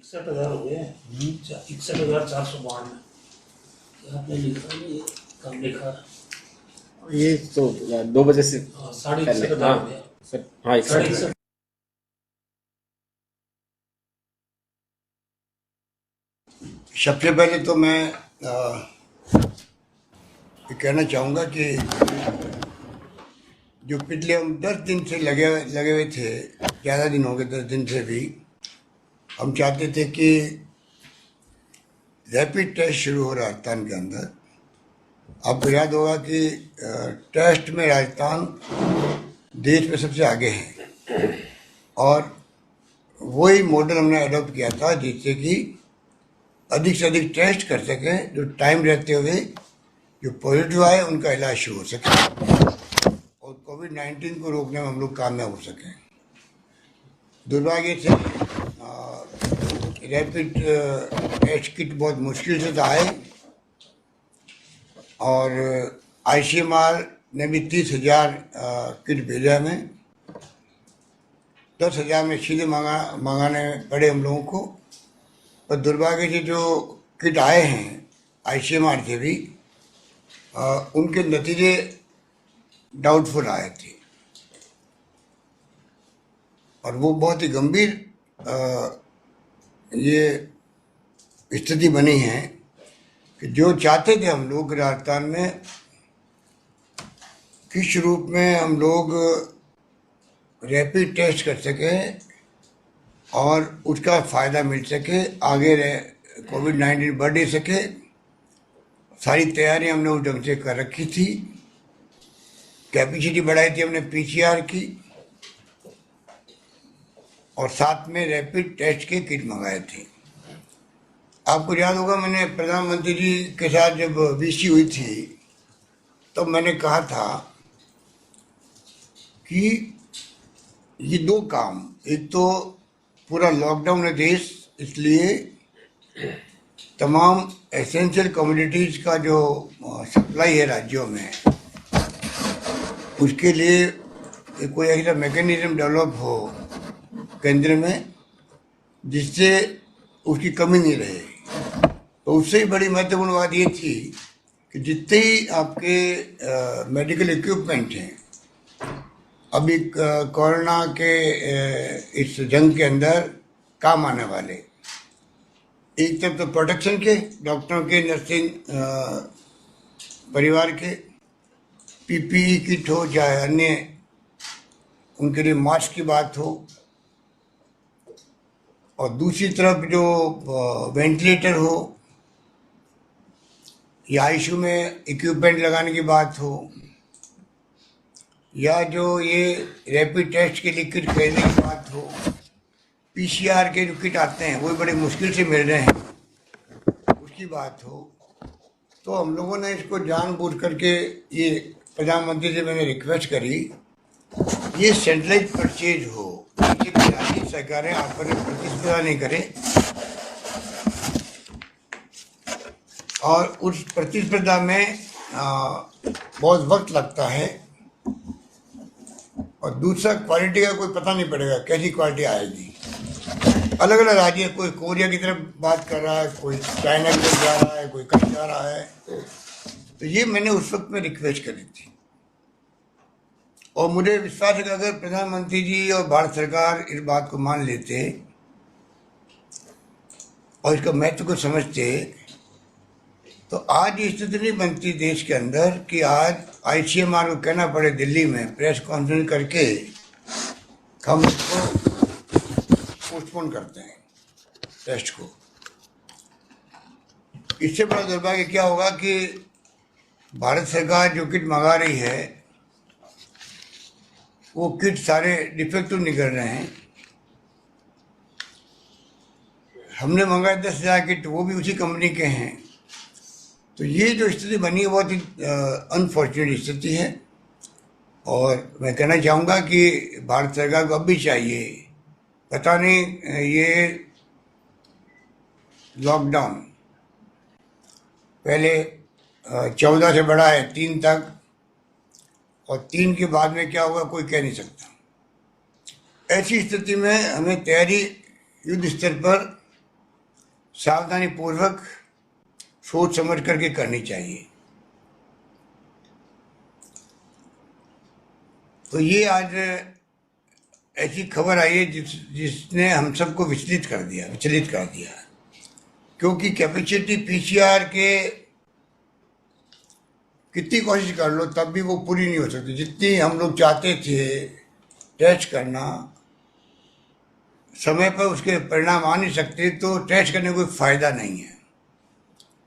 61,000 हो गए। 61,492। आपने लिखा नहीं, ये कम लिखा। ये तो 2 बजे से 61,500 हो गया। सर। हाँ 61। सबसे पहले तो मैं ये कहना चाहूँगा कि जो पिछले हम 10 दिन से लगे हुए थे, ज़्यादा दिन हो गए, 10 दिन से भी हम चाहते थे कि रैपिड टेस्ट शुरू हो राजस्थान के अंदर। आपको याद होगा कि टेस्ट में राजस्थान देश में सबसे आगे है और वही मॉडल हमने अडॉप्ट किया था जिससे कि अधिक से अधिक टेस्ट कर सकें, जो टाइम रहते हुए जो पॉजिटिव आए उनका इलाज शुरू हो सके और कोविड-19 को रोकने में हम लोग कामयाब हो सकें। दुर्भाग्य से रैपिड टेस्ट किट बहुत मुश्किल से आए और ICMR ने भी 30,000 किट भेजा हमें। 10,000 में सीधे मंगाने पड़े हम लोगों को। पर दुर्भाग्य से जो किट आए हैं ICMR से भी उनके नतीजे डाउटफुल आए थे और वो बहुत ही गंभीर ये स्थिति बनी है कि जो चाहते थे हम लोग राजस्थान में किस रूप में हम लोग रैपिड टेस्ट कर सकें और उसका फ़ायदा मिल सके, आगे कोविड-19 बढ़ नहीं सके, सारी तैयारी हमने उस ढंग से कर रखी थी। कैपेसिटी बढ़ाई थी हमने PCR की और साथ में रैपिड टेस्ट के किट मंगाए थे। आपको याद होगा मैंने प्रधानमंत्री जी के साथ जब VC हुई थी तो मैंने कहा था कि ये 2 काम, एक तो पूरा लॉकडाउन है देश, इसलिए तमाम एसेंशियल कमोडिटीज़ का जो सप्लाई है राज्यों में उसके लिए कोई ऐसा मैकेनिज्म डेवलप हो केंद्र में जिससे उसकी कमी नहीं रहे। तो उससे ही बड़ी महत्वपूर्ण बात ये थी कि जितने ही आपके मेडिकल इक्विपमेंट हैं अभी कोरोना के इस जंग के अंदर काम आने वाले, एक तरफ तो प्रोटेक्शन के, डॉक्टरों के, नर्सिंग परिवार के, PPE किट हो चाहे अन्य उनके लिए मास्क की बात हो, और दूसरी तरफ जो वेंटिलेटर हो या ICU में इक्विपमेंट लगाने की बात हो या जो ये रैपिड टेस्ट के लिए किट खरीदने की बात हो, PCR के जो किट आते हैं वो बड़े मुश्किल से मिल रहे हैं उसकी बात हो, तो हम लोगों ने इसको जानबूझ करके ये प्रधानमंत्री से मैंने रिक्वेस्ट करी ये सेंट्रलाइज परचेज हो, राज्य सरकारें आपस में प्रतिस्पर्धा नहीं करें और उस प्रतिस्पर्धा में बहुत वक्त लगता है और दूसरा क्वालिटी का कोई पता नहीं पड़ेगा कैसी क्वालिटी आएगी। अलग अलग राज्य, कोई कोरिया की तरफ बात कर रहा है, कोई चाइना की तरफ जा रहा है, कोई कहीं जा रहा है। तो ये मैंने उस वक्त में रिक्वेस्ट करी थी और मुझे विश्वास है कि अगर प्रधानमंत्री जी और भारत सरकार इस बात को मान लेते और इसका महत्व को समझते तो आज ये स्थिति नहीं बनती देश के अंदर कि आज ICMR को कहना पड़े दिल्ली में प्रेस कॉन्फ्रेंस करके हम इसको पोस्टपोन करते हैं टेस्ट को। इससे बड़ा दुर्भाग्य क्या होगा कि भारत सरकार जो किट मंगा रही है वो किट सारे डिफेक्टिव निकल रहे हैं। हमने मंगाए 10,000 किट, वो भी उसी कंपनी के हैं। तो ये जो स्थिति बनी है बहुत ही अनफॉर्चुनेट स्थिति है और मैं कहना चाहूँगा कि भारत सरकार को अब भी चाहिए, पता नहीं ये लॉकडाउन पहले 14 से बढ़ा है 3 तक और 3 के बाद में क्या होगा कोई कह नहीं सकता। ऐसी स्थिति में हमें तैयारी युद्ध स्तर पर सावधानी पूर्वक सोच समझ करके करनी चाहिए। तो ये आज ऐसी खबर आई है जिसने हम सबको विचलित कर दिया, क्योंकि कैपेसिटी पीसीआर के कितनी कोशिश कर लो तब भी वो पूरी नहीं हो सकती। जितनी हम लोग चाहते थे टेस्ट करना, समय पर उसके परिणाम आ नहीं सकते, तो टेस्ट करने का कोई फायदा नहीं है।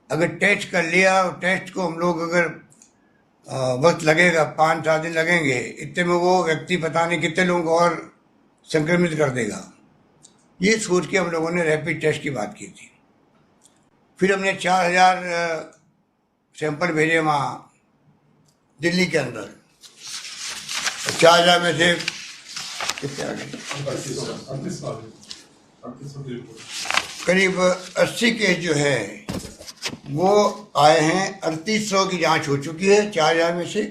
अगर टेस्ट कर लिया और टेस्ट को हम लोग अगर वक्त लगेगा, 5-7 दिन लगेंगे, इतने में वो व्यक्ति पता नहीं कितने लोगों को और संक्रमित कर देगा। ये सोच के हम लोगों ने रैपिड टेस्ट की बात की थी। फिर हमने 4000 सैंपल भेजे वहाँ दिल्ली के अंदर। 4000 में से कितने आ गए? करीब 80 केस जो है वो आए हैं। 3800 की जांच हो चुकी है 4000 में से।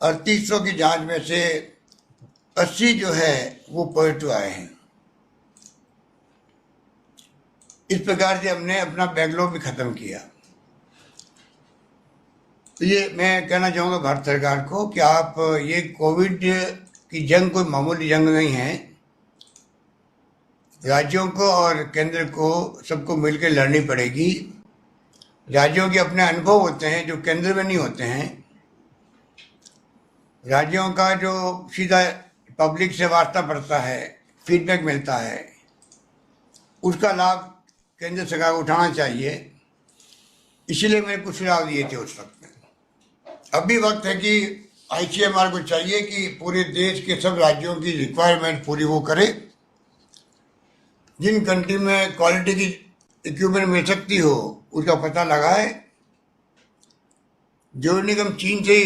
3800 की जांच में से 80 जो है वो पॉजिटिव आए हैं। इस प्रकार से हमने अपना बैकलॉग भी खत्म किया। तो ये मैं कहना चाहूँगा भारत सरकार को कि आप ये कोविड की जंग कोई मामूली जंग नहीं है। राज्यों को और केंद्र को सबको मिलकर लड़नी पड़ेगी। राज्यों के अपने अनुभव होते हैं जो केंद्र में नहीं होते हैं। राज्यों का जो सीधा पब्लिक से वास्ता पड़ता है, फीडबैक मिलता है, उसका लाभ केंद्र सरकार को उठाना चाहिए। इसीलिए मैंने कुछ सुझाव दिए थे उस वक्त में। अभी वक्त है कि आईसीएमआर को चाहिए कि पूरे देश के सब राज्यों की रिक्वायरमेंट पूरी वो करे। जिन कंट्री में क्वालिटी की इक्विपमेंट मिल सकती हो उसका पता लगाए। जो निगम चीन से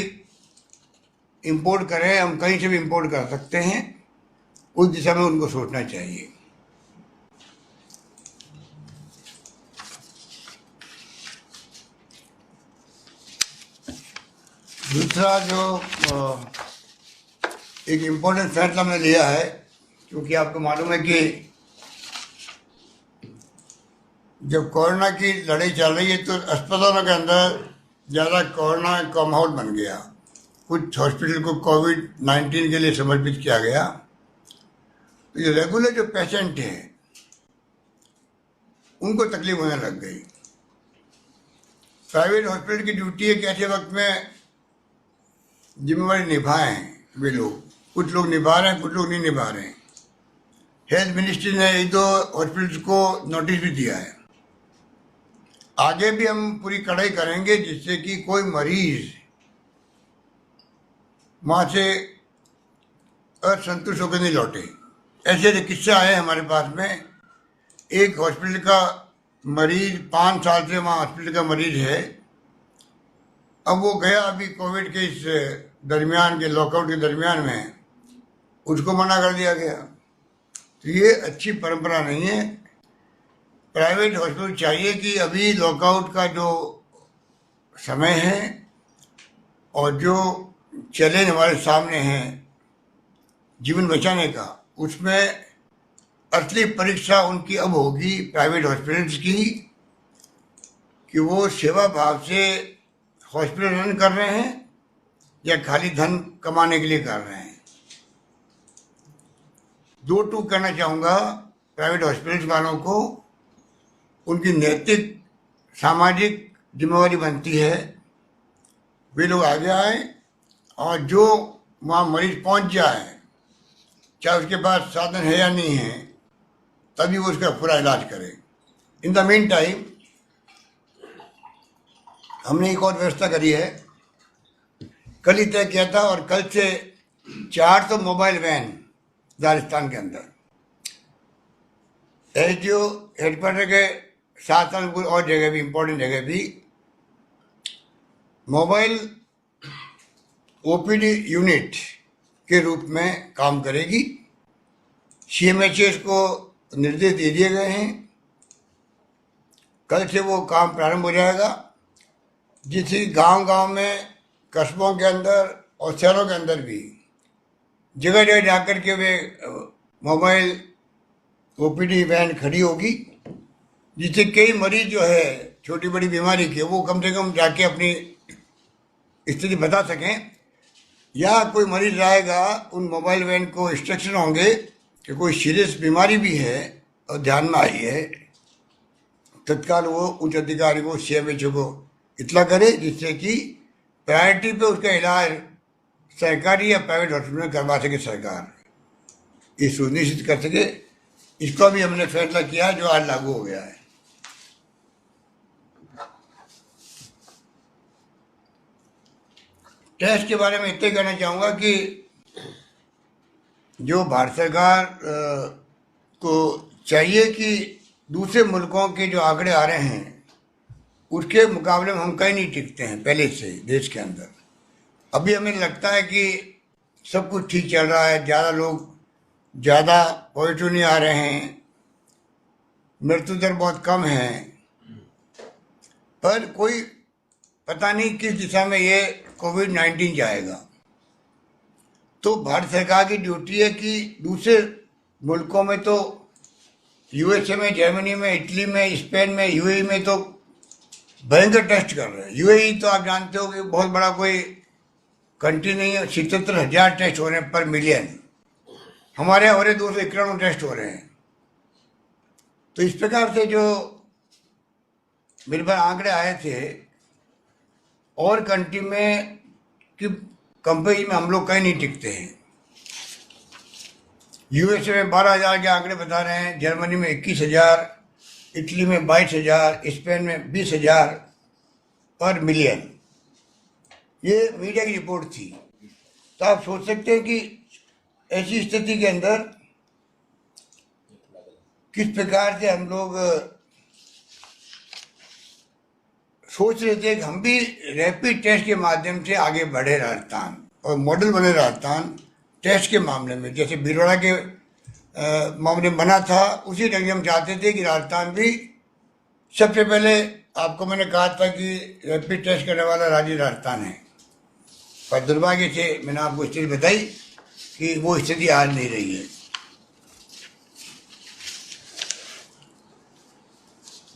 इंपोर्ट करें, हम कहीं से भी इंपोर्ट कर सकते हैं, उस दिशा में उनको सोचना चाहिए। दूसरा जो एक इम्पोर्टेंट फैसला हमने लिया है, क्योंकि आपको मालूम है कि जब कोरोना की लड़ाई चल रही है तो अस्पतालों के अंदर ज़्यादा कोरोना का माहौल बन गया। कुछ हॉस्पिटल को कोविड-19 के लिए समर्पित किया गया। तो ये रेगुलर जो पेशेंट हैं उनको तकलीफ होने लग गई। प्राइवेट हॉस्पिटल की ड्यूटी है कि ऐसे वक्त में जिम्मेवारी निभाएं वे लोग। कुछ लोग निभा रहे हैं, कुछ लोग नहीं निभा रहे हैं। हेल्थ मिनिस्ट्री ने 1-2 हॉस्पिटल्स को नोटिस भी दिया है। आगे भी हम पूरी कड़ाई करेंगे जिससे कि कोई मरीज वहाँ से असंतुष्ट होकर नहीं लौटे। ऐसे ऐसे किस्से आए हमारे पास में। एक हॉस्पिटल का मरीज 5 साल से वहाँ हॉस्पिटल का मरीज है। अब वो गया अभी कोविड के इस दरमियान के लॉकआउट के दरमियान में, उसको मना कर दिया गया। तो ये अच्छी परंपरा नहीं है। प्राइवेट हॉस्पिटल चाहिए कि अभी लॉकआउट का जो समय है और जो चैलेंज हमारे सामने है जीवन बचाने का, उसमें असली परीक्षा उनकी अब होगी प्राइवेट हॉस्पिटल्स की कि वो सेवा भाव से हॉस्पिटल रन कर रहे हैं या खाली धन कमाने के लिए कर रहे हैं। 2 टूक करना चाहूँगा प्राइवेट हॉस्पिटल्स वालों को। उनकी नैतिक सामाजिक जिम्मेवारी बनती है वे लोग आगे आए और जो वहाँ मरीज पहुँच जाए, चाहे उसके पास साधन है या नहीं है, तभी वो उसका पूरा इलाज करें। इन द मीन टाइम हमने एक और व्यवस्था करी है। कल ही तय किया था और कल से 400 मोबाइल वैन राजस्थान के अंदर एसडीओ हेडक्वार्टर के साथ साथ और जगह भी, इम्पोर्टेंट जगह भी, मोबाइल ओपीडी यूनिट के रूप में काम करेगी। सीएमएचएस को निर्देश दे दिए गए हैं। कल से वो काम प्रारंभ हो जाएगा, जिससे गांव-गांव में, कस्बों के अंदर और शहरों के अंदर भी जगह जगह जाकर के वे मोबाइल ओपीडी वैन खड़ी होगी जिससे कई मरीज जो है छोटी बड़ी बीमारी के, वो कम से कम जाके अपनी स्थिति बता सकें, या कोई मरीज आएगा उन मोबाइल वैन को इंस्ट्रक्शन होंगे कि कोई सीरियस बीमारी भी है और ध्यान में आई है, तत्काल वो उच्च अधिकारी को CMHO को इतला करे, जिससे कि प्रायोरिटी पे उसका इलाज सरकारी या प्राइवेट हॉस्पिटल में करवा सके सरकार, ये सुनिश्चित कर सके। इसका भी हमने फैसला किया जो आज लागू हो गया है। टेस्ट के बारे में इतना कहना चाहूँगा कि जो भारत सरकार को चाहिए कि दूसरे मुल्कों के जो आंकड़े आ रहे हैं उसके मुकाबले में हम कहीं नहीं टिकते हैं पहले से देश के अंदर। अभी हमें लगता है कि सब कुछ ठीक चल रहा है, ज़्यादा लोग ज़्यादा पॉजिटिव नहीं आ रहे हैं, मृत्यु दर बहुत कम है, पर कोई पता नहीं किस दिशा में ये कोविड-19 जाएगा। तो भारत सरकार की ड्यूटी है कि दूसरे मुल्कों में तो USA में, जर्मनी में, इटली में, स्पेन में, UAE में तो भयंकर टेस्ट कर रहे हैं। UAE तो आप जानते हो कि बहुत बड़ा कोई कंट्री नहीं है, 77,000 टेस्ट हो रहे हैं पर मिलियन। हमारे यहाँ हो रहे 291 टेस्ट हो रहे हैं। तो इस प्रकार से जो मेरे पास आंकड़े आए थे और कंट्री में कि कंपेरिजन में हम लोग कहीं नहीं टिकते हैं। USA में 12,000 के आंकड़े बता रहे हैं, जर्मनी में 21,000, इटली में 22,000, स्पेन में 20,000 पर मिलियन। ये मीडिया की रिपोर्ट थी। तो आप सोच सकते हैं कि ऐसी स्थिति के अंदर किस प्रकार से हम लोग सोच रहे थे कि हम भी रैपिड टेस्ट के माध्यम से आगे बढ़े राजस्थान और मॉडल बने राजस्थान टेस्ट के मामले में, जैसे भीलवाड़ा के मामले में बना था, उसी ढंग से हम चाहते थे कि राजस्थान भी सबसे पहले, आपको मैंने कहा था कि रैपिड टेस्ट करने वाला राज्य राजस्थान है, पर दुर्भाग्य से मैंने आपको स्थिति बताई कि वो स्थिति आज नहीं रही है।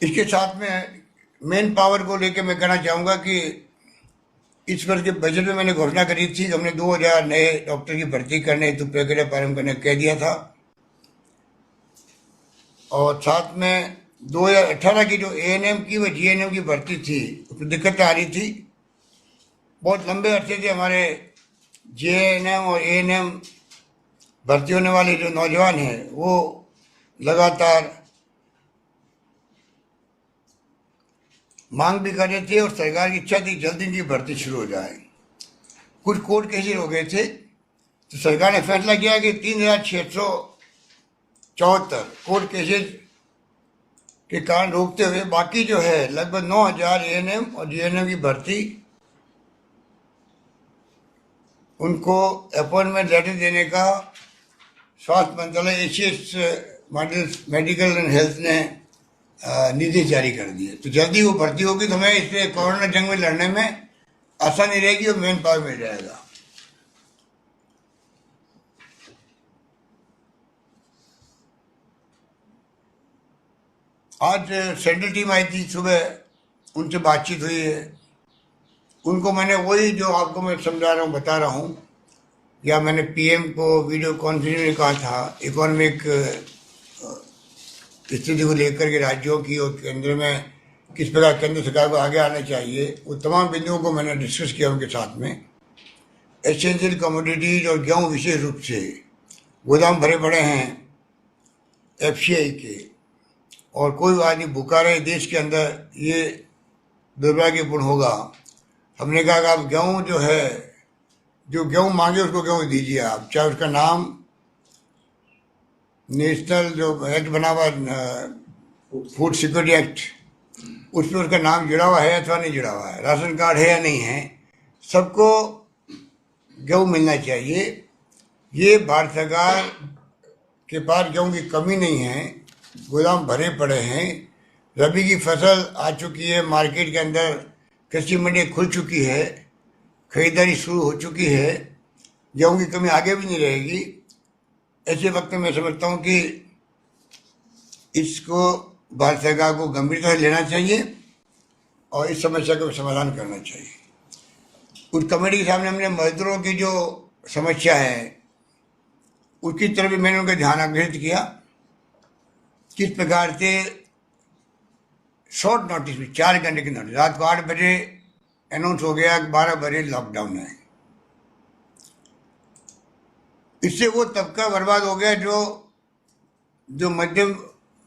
इसके साथ में मेन पावर को लेकर मैं कहना चाहूँगा कि इस वर्ष के बजट में मैंने घोषणा करी थी, हमने 2000 नए डॉक्टर की भर्ती करने हेतु प्रक्रिया प्रारंभ करने कह दिया था, और साथ में 2018 की जो ANM की व GNM की भर्ती थी उसमें दिक्कतें आ रही थी। बहुत लंबे अरसे से हमारे JNM और ANM भर्ती होने वाले जो नौजवान हैं वो लगातार मांग भी कर रहे थे और सरकार की इच्छा थी जल्दी इनकी भर्ती शुरू हो जाए। कुछ कोर्ट केसेस हो गए थे, तो सरकार ने फैसला किया कि 3,674 कोर्ट केसेस के कारण रोकते हुए बाकी जो है लगभग 9,000 ANM और GNM की भर्ती उनको अपॉइंटमेंट लेटर देने का स्वास्थ्य मंत्रालय ACS मेडिकल एंड हेल्थ ने निर्देश जारी कर दिए। तो जल्दी वो भर्ती होगी तो हमें इससे कोरोना जंग में लड़ने में आसानी रहेगी और मेन पावर मिल जाएगा। आज सेंट्रल टीम आई थी सुबह, उनसे बातचीत हुई है। उनको मैंने वही जो आपको मैं समझा रहा हूँ, बता रहा हूँ, या मैंने PM को वीडियो कॉन्फ्रेंस में कहा था, इकोनॉमिक स्थिति को लेकर के राज्यों की और केंद्र में किस प्रकार केंद्र सरकार को आगे आना चाहिए, वो तमाम बिंदुओं को मैंने डिस्कस किया उनके साथ में। एसेंशियल कमोडिटीज और गेहूँ विशेष रूप से गोदाम भरे पड़े हैं FCI के, और कोई आदमी भूखा रहे देश के अंदर, ये दुर्भाग्यपूर्ण होगा। हमने कहा कि आप गेहूँ जो है, जो गेहूँ मांगे उसको गेहूँ दीजिए आप, चाहे उसका नाम नेशनल जो एक्ट बना हुआ फूड सिक्योरिटी एक्ट, उस पर उसका नाम जुड़ा हुआ है अथवा नहीं जुड़ा हुआ है, राशन कार्ड है या नहीं है, सबको गेहूँ मिलना चाहिए। ये भारत सरकार के पास गेहूँ की कमी नहीं है, गोदाम भरे पड़े हैं, रबी की फसल आ चुकी है, मार्केट के अंदर कृषि मंडी खुल चुकी है, खरीदारी शुरू हो चुकी है, गेहूँ की कमी आगे भी नहीं रहेगी। ऐसे वक्त में मैं समझता हूँ कि इसको भारत सरकार को गंभीरता से लेना चाहिए और इस समस्या का समाधान करना चाहिए। उस कमेटी के सामने हमने मजदूरों की जो समस्या है उसकी तरफ भी मैंने उनका ध्यान आकर्षित किया। किस प्रकार से शॉर्ट नोटिस में 4 घंटे की नोटिस, रात को 8 बजे अनाउंस हो गया कि 12 बजे लॉकडाउन है। इससे वो तबका बर्बाद हो गया जो मध्यम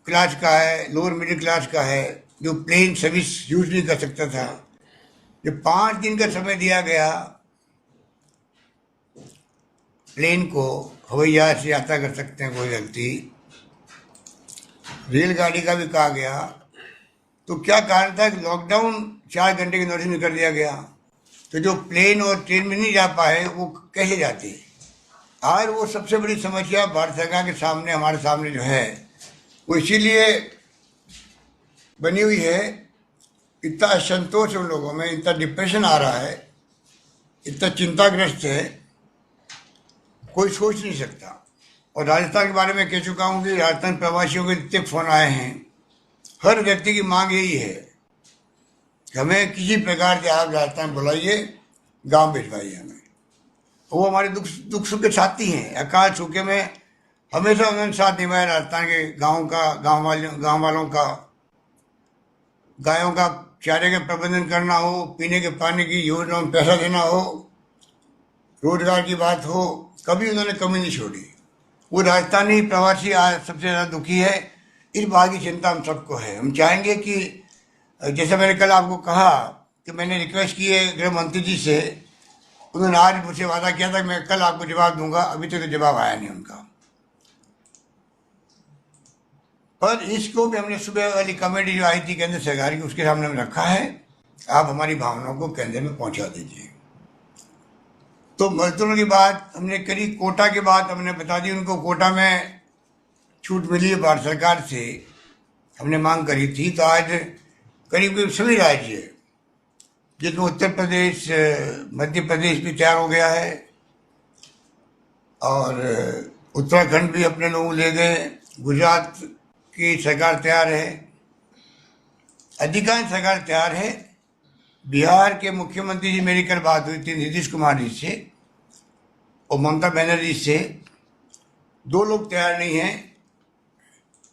क्लास का है, लोअर मिडिल क्लास का है, जो प्लेन सर्विस यूज नहीं कर सकता था। जब 5 दिन का समय दिया गया प्लेन को, हवाई जहाज से यात्रा कर सकते हैं कोई व्यक्ति, रेलगाड़ी का भी कहा गया, तो क्या कारण था कि लॉकडाउन 4 घंटे की नोटिस में कर दिया गया। तो जो प्लेन और ट्रेन में नहीं जा पाए वो कैसे जाते। आज वो सबसे बड़ी समस्या भारत सरकार के सामने, हमारे सामने जो है वो इसीलिए बनी हुई है। इतना असंतोष उन लोगों में, इतना डिप्रेशन आ रहा है, इतना चिंताग्रस्त है, कोई सोच नहीं सकता। और राजस्थान के बारे में कह चुका हूँ कि राजस्थान प्रवासियों के इतने फोन आए हैं, हर व्यक्ति की मांग यही है कि हमें किसी प्रकार से आप राजस्थान बुलाइए, गांव भिजवाइए हमें। वो हमारे दुख सुख के साथी हैं। अकाल सूखे में हमेशा उन्होंने साथ निभाया राजस्थान के गाँव वालों का। गायों का चारे का प्रबंधन करना हो, पीने के पानी की योजना में पैसा देना हो, रोजगार की बात हो, कभी उन्होंने कमी नहीं छोड़ी। वो राजस्थानी प्रवासी आज सबसे ज़्यादा दुखी है। इस बात की चिंता हम सबको है। हम चाहेंगे कि जैसे मैंने कल आपको कहा कि मैंने रिक्वेस्ट की है गृह मंत्री जी से, उन्होंने आज मुझसे वादा किया था कि मैं कल आपको जवाब दूंगा, अभी तक तो जवाब आया नहीं उनका। पर इसको भी हमने सुबह वाली कमेटी जो आई थी केंद्र सरकार की, उसके सामने में रखा है। आप हमारी भावनाओं को केंद्र में पहुंचा दीजिए। तो मजदूरों की बात हमने करी, कोटा की बात हमने बता दी उनको। कोटा में छूट मिली है भारत सरकार से, हमने मांग करी थी। तो आज करीब करीब सभी राज्य, जिसमें उत्तर प्रदेश, मध्य प्रदेश भी तैयार हो गया है और उत्तराखंड भी अपने लोग ले गए, गुजरात की सरकार तैयार है, अधिकांश सरकार तैयार है। बिहार के मुख्यमंत्री जी, मेरी कल बात हुई थी नीतीश कुमार जी से और ममता बनर्जी से, 2 लोग तैयार नहीं हैं।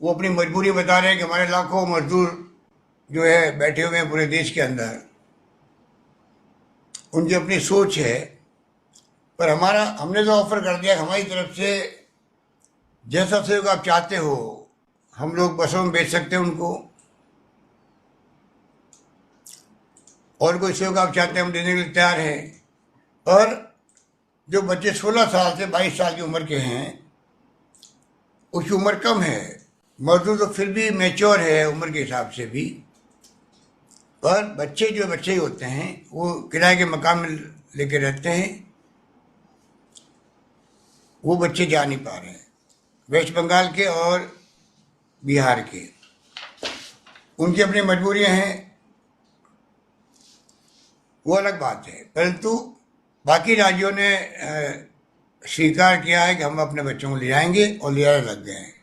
वो अपनी मजबूरी बता रहे हैं कि हमारे लाखों मजदूर जो है बैठे हुए हैं पूरे देश के अंदर, उनकी अपनी सोच है। पर हमने तो ऑफर कर दिया हमारी तरफ से, जैसा सहयोग आप चाहते हो हम लोग बसों में भेज सकते हैं उनको, और कोई सहयोग आप चाहते हैं हम देने के लिए तैयार हैं। पर जो बच्चे 16 साल से 22 साल की उम्र के हैं, उसकी उम्र कम है। मजदूर तो फिर भी मैच्योर है उम्र के हिसाब से भी, पर बच्चे जो बच्चे ही होते हैं वो किराए के मकान में लेके रहते हैं, वो बच्चे जा नहीं पा रहे हैं। वेस्ट बंगाल के और बिहार के, उनकी अपनी मजबूरियां हैं, वो अलग बात है। परंतु बाकी राज्यों ने स्वीकार किया है कि हम अपने बच्चों को ले आएंगे और ले आने लग गए हैं।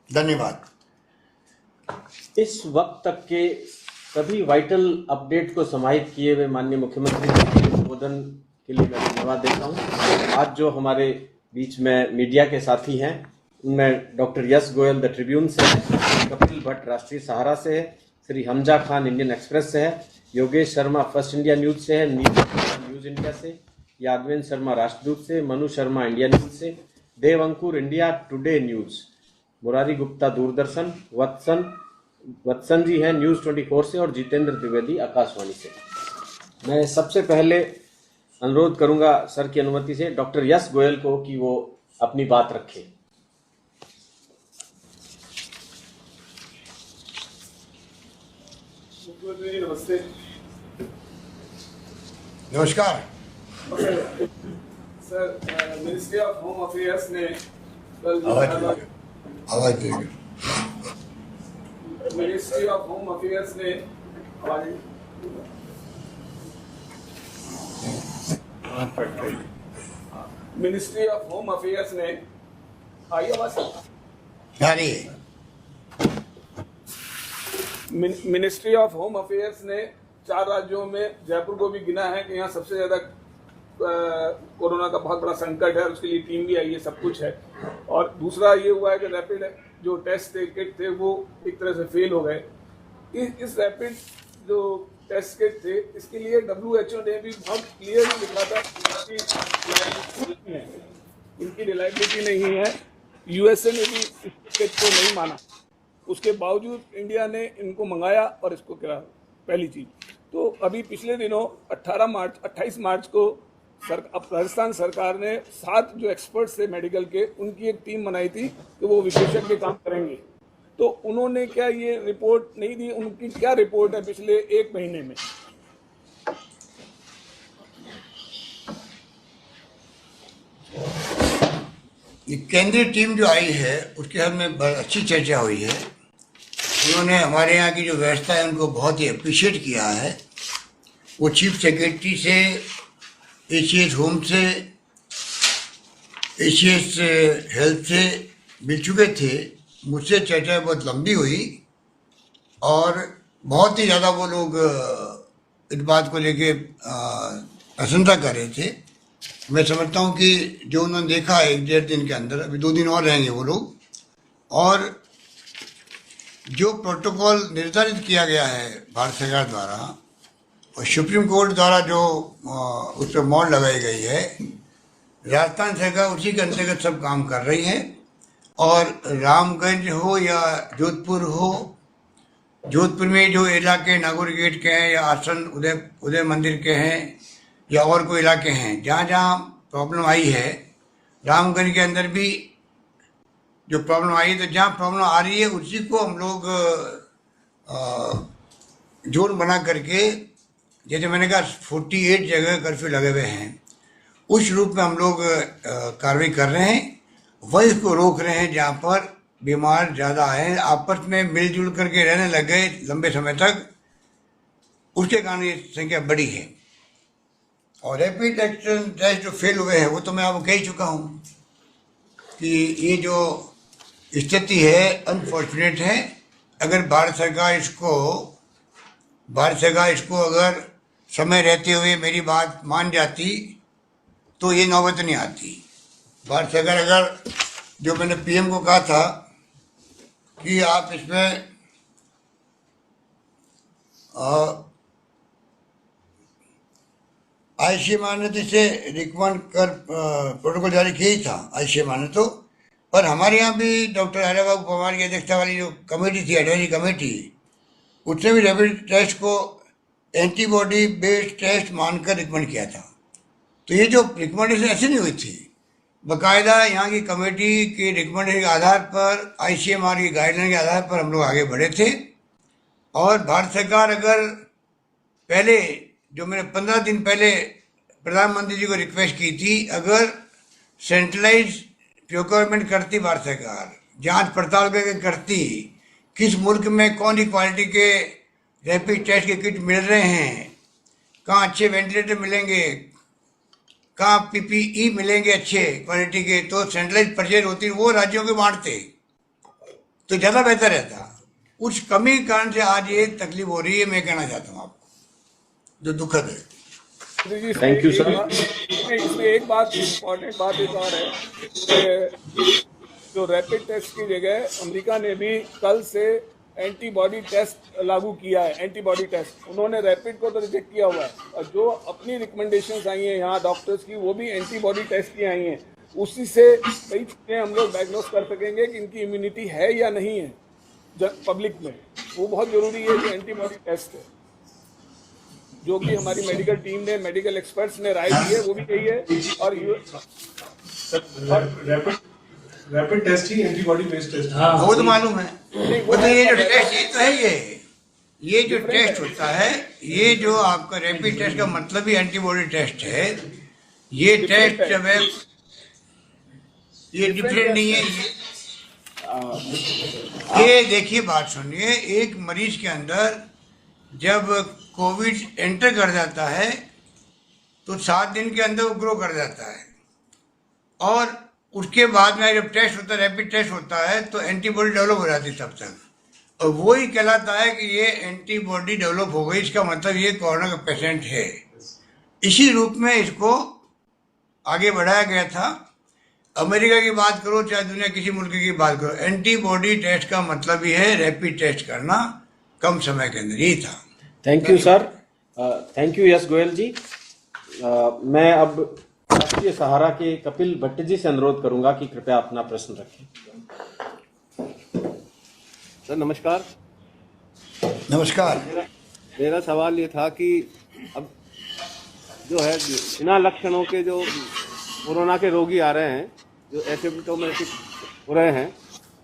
धन्यवाद। इस वक्त तक के सभी वाइटल अपडेट को समाहित किए हुए माननीय मुख्यमंत्री जी के संबोधन के लिए मैं धन्यवाद देता हूं। आज जो हमारे बीच में मीडिया के साथी हैं उनमें doctor Yash Goyal the Tribune से है, कपिल भट्ट राष्ट्रीय सहारा से है, श्री हमजा खान इंडियन एक्सप्रेस से है, Yogesh Sharma first India News से है, न्यूज इंडिया से, यादवेंद्र शर्मा राष्ट्रदूत से, मनु शर्मा इंडिया न्यूज से, Dev Ankur India Today News, Murari Gupta Doordarshan, Vatsan ji हैं न्यूज 24 से और जितेंद्र द्विवेदी आकाशवाणी से। मैं सबसे पहले अनुरोध करूंगा सर की अनुमति से डॉक्टर यश गोयल को कि वो अपनी बात रखें। नमस्ते। नमस्कार sir, ministry of home affairs ने कल आवाज देगा। मिनिस्ट्री ऑफ होम अफेयर्स ने मिनिस्ट्री ऑफ होम अफेयर्स ने आई आवाज मिनिस्ट्री ऑफ होम अफेयर्स ने 4 राज्यों में जयपुर को भी गिना है कि यहाँ सबसे ज्यादा कोरोना का बहुत बड़ा संकट है, उसके लिए टीम भी आई है, सब कुछ है। और दूसरा ये हुआ है कि रैपिड जो टेस्ट किट थे वो एक तरह से फेल हो गए। इस रैपिड जो टेस्ट किट थे इसके लिए WHO ने भी बहुत क्लियरली लिखा था कि इनकी रिलायबिलिटी नहीं है। USA ने भी इस किट को नहीं माना, उसके बावजूद इंडिया ने इनको मंगाया और इसको करा। पहली चीज तो अभी पिछले दिनों 28 मार्च को राजस्थान सरकार ने 7 जो एक्सपर्ट्स थे मेडिकल के, उनकी एक टीम बनाई थी कि वो विशेषज्ञ काम करेंगे। तो उन्होंने क्या ये रिपोर्ट नहीं दी? उनकी क्या रिपोर्ट है पिछले 1 महीने में? ये केंद्रीय टीम जो आई है उसके हद में बहुत अच्छी चर्चा हुई है। उन्होंने हमारे यहाँ की जो व्यवस्था है उनको बहुत ही अप्रिशिएट किया है। वो चीफ सेक्रेटरी से, एसीएस होम से, एसीएस हेल्थ से मिल चुके थे। मुझसे चर्चा बहुत लंबी हुई और बहुत ही ज़्यादा वो लोग इस बात को लेके प्रशंसा कर रहे थे। मैं समझता हूँ कि जो उन्होंने देखा है 1-1.5 दिन के अंदर, अभी 2 दिन और रहेंगे वो लोग, और जो प्रोटोकॉल निर्धारित किया गया है भारत सरकार द्वारा और सुप्रीम कोर्ट द्वारा जो उस पर मोहर लगाई गई है, राजस्थान सरकार उसी के अंतर्गत सब काम कर रही है। और रामगंज हो या जोधपुर हो, जोधपुर में जो इलाके नागौर गेट के हैं या आसन उदय मंदिर के हैं या और कोई इलाके हैं जहाँ जहाँ प्रॉब्लम आई है, रामगंज के अंदर भी जो प्रॉब्लम आई है, तो जहाँ प्रॉब्लम आ रही है उसी को हम लोग जोन बना करके, जैसे मैंने कहा 48 जगह कर्फ्यू लगे हुए हैं, उस रूप में हम लोग कार्रवाई कर रहे हैं। वही इसको रोक रहे हैं जहाँ पर बीमार ज़्यादा आए, आपस में मिलजुल करके रहने लग गए लंबे समय तक, उसके कारण ये संख्या बढ़ी है। और रैपिड एक्शन टेस्ट जो फेल हुए हैं वो तो मैं आपको कह ही चुका हूँ कि ये जो स्थिति है अनफॉर्चुनेट है। अगर भारत सरकार इसको अगर समय रहते हुए मेरी बात मान जाती तो ये नौबत नहीं आती। भारत सरकार अगर, जो मैंने पीएम को कहा था कि आप इसमें आईसीएमआर ने जिसे रिकमेंड कर प्रोटोकॉल जारी किया ही था, आईसीएमआर ने तो, पर हमारे यहाँ भी डॉक्टर हरिबाबू पवार की अध्यक्षता वाली जो कमेटी थी, एडवाइजरी कमेटी, उसने भी रैपिड टेस्ट को एंटीबॉडी बेस्ड टेस्ट मानकर रिकमेंड किया था। तो ये जो रिकमेंडेशन ऐसी नहीं हुई थी, बाकायदा यहाँ की कमेटी के रिकमेंडेशन के आधार पर, आईसीएमआर की गाइडलाइन के आधार पर हम लोग आगे बढ़े थे। और भारत सरकार अगर पहले, जो मैंने 15 दिन पहले प्रधानमंत्री जी को रिक्वेस्ट की थी, अगर सेंट्रलाइज प्रोक्योरमेंट करती भारत सरकार, जांच पड़ताल करके करती किस मुल्क में कौन सी क्वालिटी के रैपिड टेस्ट के किट मिल रहे हैं, कहाँ अच्छे वेंटिलेटर मिलेंगे, कहाँ पीपीई मिलेंगे अच्छे क्वालिटी के, तो सेंट्रलाइज परचेज होती, वो राज्यों के बांटते तो ज़्यादा बेहतर रहता। उस कमी के कारण से आज ये तकलीफ हो रही है, मैं कहना चाहता हूँ आपको, जो दुखद है। Thank you sir. इसमें एक बात, इम्पोर्टेंट बात एक और है कि जो रैपिड टेस्ट की जगह अमेरिका ने भी कल से एंटीबॉडी टेस्ट लागू किया है। एंटीबॉडी टेस्ट उन्होंने रैपिड को तो रिजेक्ट किया हुआ है, और जो अपनी रिकमेंडेशंस आई हैं यहाँ डॉक्टर्स की, वो भी एंटीबॉडी टेस्ट की आई हैं। उसी से कई चीज़ें हम लोग डायग्नोस कर सकेंगे कि इनकी इम्यूनिटी है या नहीं है पब्लिक में। वो बहुत ज़रूरी है कि एंटीबॉडी टेस्ट है, जो कि हमारी मेडिकल टीम ने, मेडिकल एक्सपर्ट्स ने राय दी है, वो भी यही है। और रैपिड टेस्ट ही एंटीबॉडी बेस्ड टेस्ट। हाँ, वो तो मालूम है, वो तो ये जो टेस्ट, ये तो है, ये जो टेस्ट होता है, ये जो आपका रैपिड टेस्ट का मतलब ही एंटीबॉडी टेस्ट है। ये टेस्ट जब है, ये डिफरेंट नहीं है। ये देखिए, बात सुनिए, एक मरीज के अंदर जब कोविड एंटर कर जाता है तो 7 दिन के अंदर वो ग्रो कर जाता है, और उसके बाद में जब टेस्ट होता है, रैपिड टेस्ट होता है, तो एंटीबॉडी डेवलप हो जाती है तब तक। और वही कहलाता है कि ये एंटीबॉडी डेवलप हो गई, इसका मतलब ये कोरोना का पेशेंट है। इसी रूप में इसको आगे बढ़ाया गया था। अमेरिका की बात करो चाहे दुनिया किसी मुल्क की बात करो, एंटीबॉडी टेस्ट का मतलब ही है रैपिड टेस्ट करना कम समय के अंदर, यही था। Thank you sir, thank you Yash Goyal ji. मैं अब राष्ट्रीय सहारा के कपिल भट्ट जी से अनुरोध करूंगा कि कृपया अपना प्रश्न रखें। सर नमस्कार। नमस्कार। मेरा सवाल ये था कि अब जो है बिना लक्षणों के जो कोरोना के रोगी आ रहे हैं, जो एसिम्प्टोमेटिक हो रहे हैं,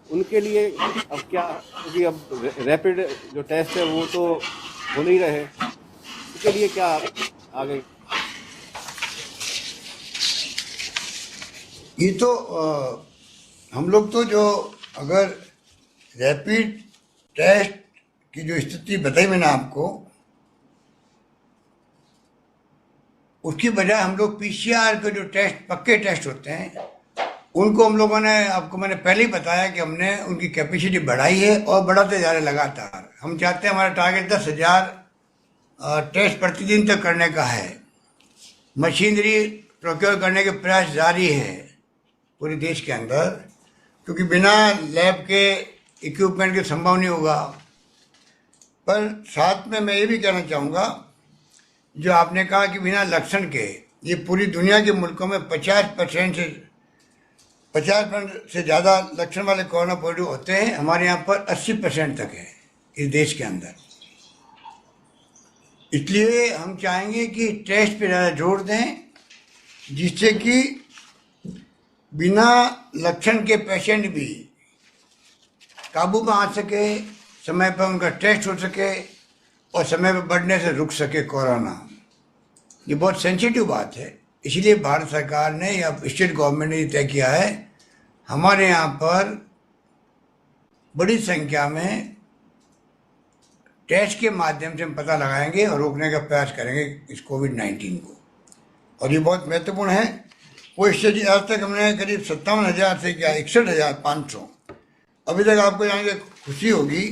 उनके लिए अब क्या, क्योंकि अब रैपिड जो टेस्ट है वो तो हो नहीं रहे, उसके लिए क्या आगे? ये तो हम लोग तो जो अगर रैपिड टेस्ट की जो स्थिति बताई मैंने आपको, उसकी बजाय हम लोग पीसीआर के जो टेस्ट पक्के टेस्ट होते हैं उनको हम लोगों ने, आपको मैंने पहले ही बताया कि हमने उनकी कैपेसिटी बढ़ाई है और बढ़ाते जा रहे लगातार। हम चाहते हैं हमारा टारगेट 10,000 टेस्ट प्रतिदिन तक करने का है। मशीनरी प्रोक्योर करने के प्रयास जारी है पूरे देश के अंदर, क्योंकि बिना लैब के इक्विपमेंट के संभव नहीं होगा। पर साथ में मैं ये भी कहना चाहूँगा, जो आपने कहा कि बिना लक्षण के, ये पूरी दुनिया के मुल्कों में 50% से ज़्यादा लक्षण वाले कोरोना पॉजिटिव होते हैं। हमारे यहाँ पर 80% तक है इस देश के अंदर। इसलिए हम चाहेंगे कि टेस्ट पे ज़्यादा जोर दें, जिससे कि बिना लक्षण के पेशेंट भी काबू में आ सके, समय पर उनका टेस्ट हो सके और समय पर बढ़ने से रुक सके कोरोना। ये बहुत सेंसिटिव बात है, इसलिए भारत सरकार ने या स्टेट गवर्नमेंट ने तय किया है, हमारे यहाँ पर बड़ी संख्या में टेस्ट के माध्यम से हम पता लगाएंगे और रोकने का प्रयास करेंगे इस कोविड-19 को। और ये बहुत महत्वपूर्ण है। वो स्टेज आज तक हमने करीब 57,000 से क्या 61,500, अभी तक आपको जान के खुशी होगी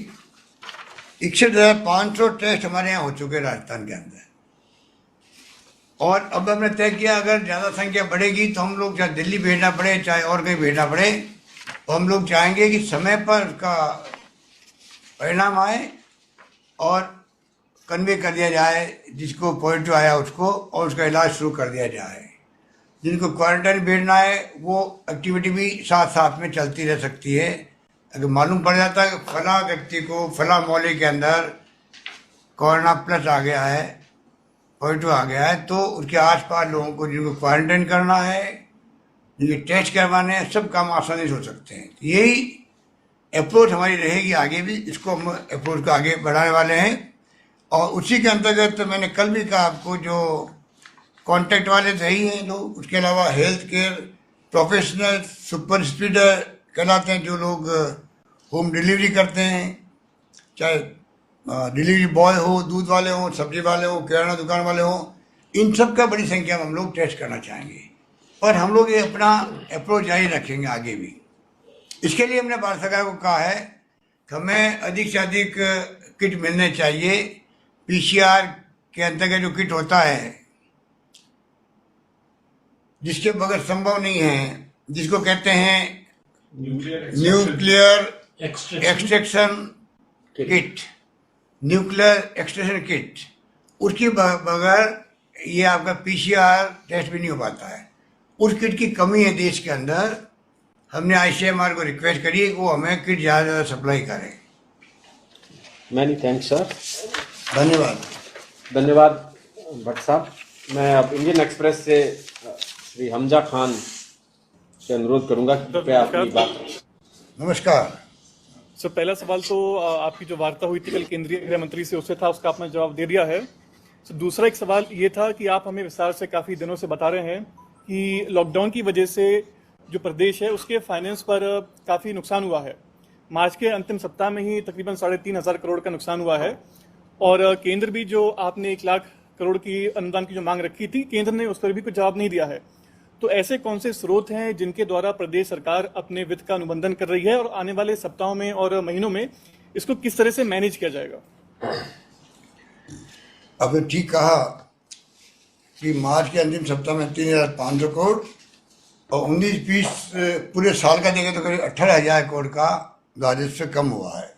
61,500 टेस्ट हमारे यहाँ हो चुके हैं राजस्थान के अंदर। और अब हमने तय किया अगर ज़्यादा संख्या बढ़ेगी तो हम लोग चाहे दिल्ली भेजना पड़े चाहे और कहीं भेजना पड़े, तो हम लोग चाहेंगे कि समय पर उसका परिणाम आए और कन्वे कर दिया जाए जिसको पॉजिटिव आया उसको, और उसका इलाज शुरू कर दिया जाए। जिनको क्वारंटाइन भेजना है वो एक्टिविटी भी साथ साथ में चलती रह सकती है। अगर मालूम पड़ जाता है कि फला व्यक्ति को फला मोहल्ले के अंदर कोरोना प्लस आ गया है, पॉजिटिव आ गया है, तो उसके आसपास लोगों को जिनको क्वारंटाइन करना है, जिनके टेस्ट करवाने हैं, सब काम आसानी से हो सकते हैं। यही अप्रोच हमारी रहेगी आगे भी, इसको हम अप्रोच को आगे बढ़ाने वाले हैं। और उसी के अंतर्गत तो मैंने कल भी कहा आपको, जो कॉन्टैक्ट वाले तो ही हैं लोग, उसके अलावा हेल्थ केयर प्रोफेशनल सुपर स्पीडर कहलाते हैं जो लोग होम डिलीवरी करते हैं, चाहे डिलीवरी बॉय हो, दूध वाले हों, सब्जी वाले हों, किराना दुकान वाले हों, इन सब का बड़ी संख्या में हम लोग टेस्ट करना चाहेंगे। पर हम लोग ये अपना अप्रोच जारी रखेंगे आगे भी। इसके लिए हमने भारत सरकार को कहा है कि हमें अधिक से अधिक किट मिलने चाहिए। पीसीआर के अंतर्गत जो किट होता है जिसके बगैर संभव नहीं है, जिसको कहते हैं nuclear extraction kit, nuclear extraction kit, उसके बगैर ये आपका पीसीआर टेस्ट भी नहीं हो पाता है। उस किट की कमी है देश के अंदर। हमने आईसीएमआर को रिक्वेस्ट करी है कि वो हमें किट ज़्यादा से ज़्यादा सप्लाई करें। Many thanks sir. धन्यवाद। धन्यवाद भट्ट साहब। मैं अब इंडियन एक्सप्रेस से श्री हमजा खान से अनुरोध करूंगा कि कृपया अपनी बात। नमस्कार सर। पहला सवाल तो आपकी जो वार्ता हुई थी कल केंद्रीय गृह मंत्री से, उससे था, उसका आपने जवाब दे दिया है। तो दूसरा एक सवाल ये था कि आप हमें विस्तार से काफ़ी दिनों से बता रहे हैं कि लॉकडाउन की वजह से जो प्रदेश है उसके फाइनेंस पर काफ़ी नुकसान हुआ है। मार्च के अंतिम सप्ताह में ही तकरीबन 3,500 करोड़ का नुकसान हुआ है। और केंद्र भी जो आपने 1 लाख करोड़ की अनुदान की जो मांग रखी थी, केंद्र ने उस पर भी कुछ जवाब नहीं दिया है। तो ऐसे कौन से स्रोत हैं जिनके द्वारा प्रदेश सरकार अपने वित्त का अनुबंधन कर रही है और आने वाले सप्ताहों में और महीनों में इसको किस तरह से मैनेज किया जाएगा? आपने ठीक कहा कि मार्च के अंतिम सप्ताह में 3,500 करोड़ और 19-20 पूरे साल का देखें तो करीब 18,000 करोड़ का राजस्व कम हुआ है।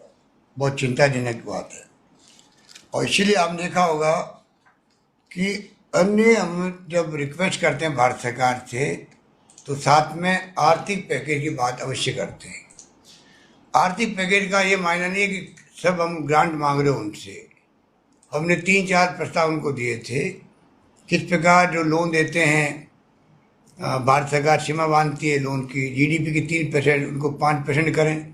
बहुत चिंताजनक बात है। और इसीलिए आपने देखा होगा कि अन्य हम जब रिक्वेस्ट करते हैं भारत सरकार से तो साथ में आर्थिक पैकेज की बात अवश्य करते हैं। आर्थिक पैकेज का ये मायना नहीं है कि सब हम ग्रांट मांग रहे हो उनसे। हमने 3-4 प्रस्ताव उनको दिए थे। किस प्रकार जो लोन देते हैं, भारत सरकार सीमा बांधती है लोन की, जीडीपी की 3% उनको 5% करें।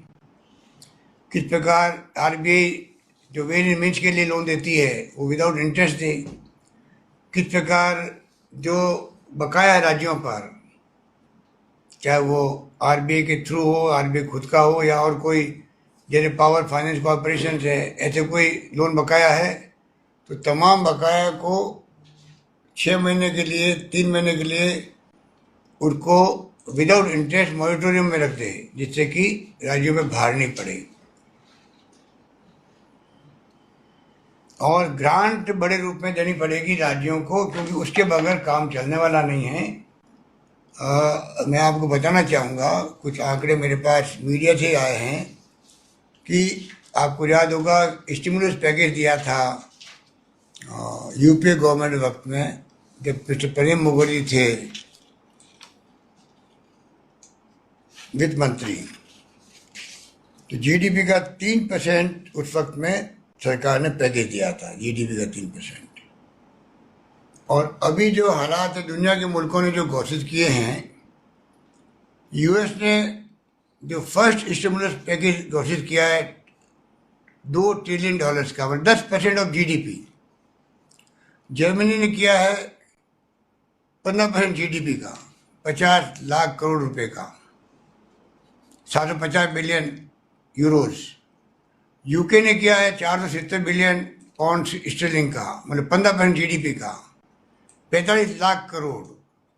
किस प्रकार आरबीआई जो वेज एंड मीन्स के लिए लोन देती है वो विदाउट इंटरेस्ट दे। किस प्रकार जो बकाया है राज्यों पर, चाहे वो आरबीआई के थ्रू हो, आरबीआई खुद का हो या और कोई जैसे पावर फाइनेंस कॉर्पोरेशन है, ऐसे कोई लोन बकाया है तो तमाम बकाया को 6 महीने के लिए, 3 महीने के लिए उनको विदाउट इंटरेस्ट मॉनिटोरियम में रख दे, जिससे कि राज्यों में भार नहीं पड़े। और ग्रांट बड़े रूप में देनी पड़ेगी राज्यों को, क्योंकि उसके बगैर काम चलने वाला नहीं है। मैं आपको बताना चाहूँगा, कुछ आंकड़े मेरे पास मीडिया से आए हैं कि आपको याद होगा स्टिमुलस पैकेज दिया था यूपीए गवर्नमेंट वक्त में, जब मिस्टर प्रेम मुखर्जी थे वित्त मंत्री, तो जीडीपी का 3% उस वक्त में सरकार ने पैकेज दिया था, जीडीपी का 3%। और अभी जो हालात है, दुनिया के मुल्कों ने जो घोषित किए हैं, यूएस ने जो फर्स्ट स्टिमुलस पैकेज घोषित किया है $2 ट्रिलियन का, मतलब 10% ऑफ जीडीपी। जर्मनी ने किया है 15% जीडीपी का, 50 लाख करोड़ रुपए का, 750 बिलियन यूरोज। यूके ने किया है 470 बिलियन पाउंड स्टर्लिंग का, मतलब 15% जीडीपी का, 45 लाख करोड़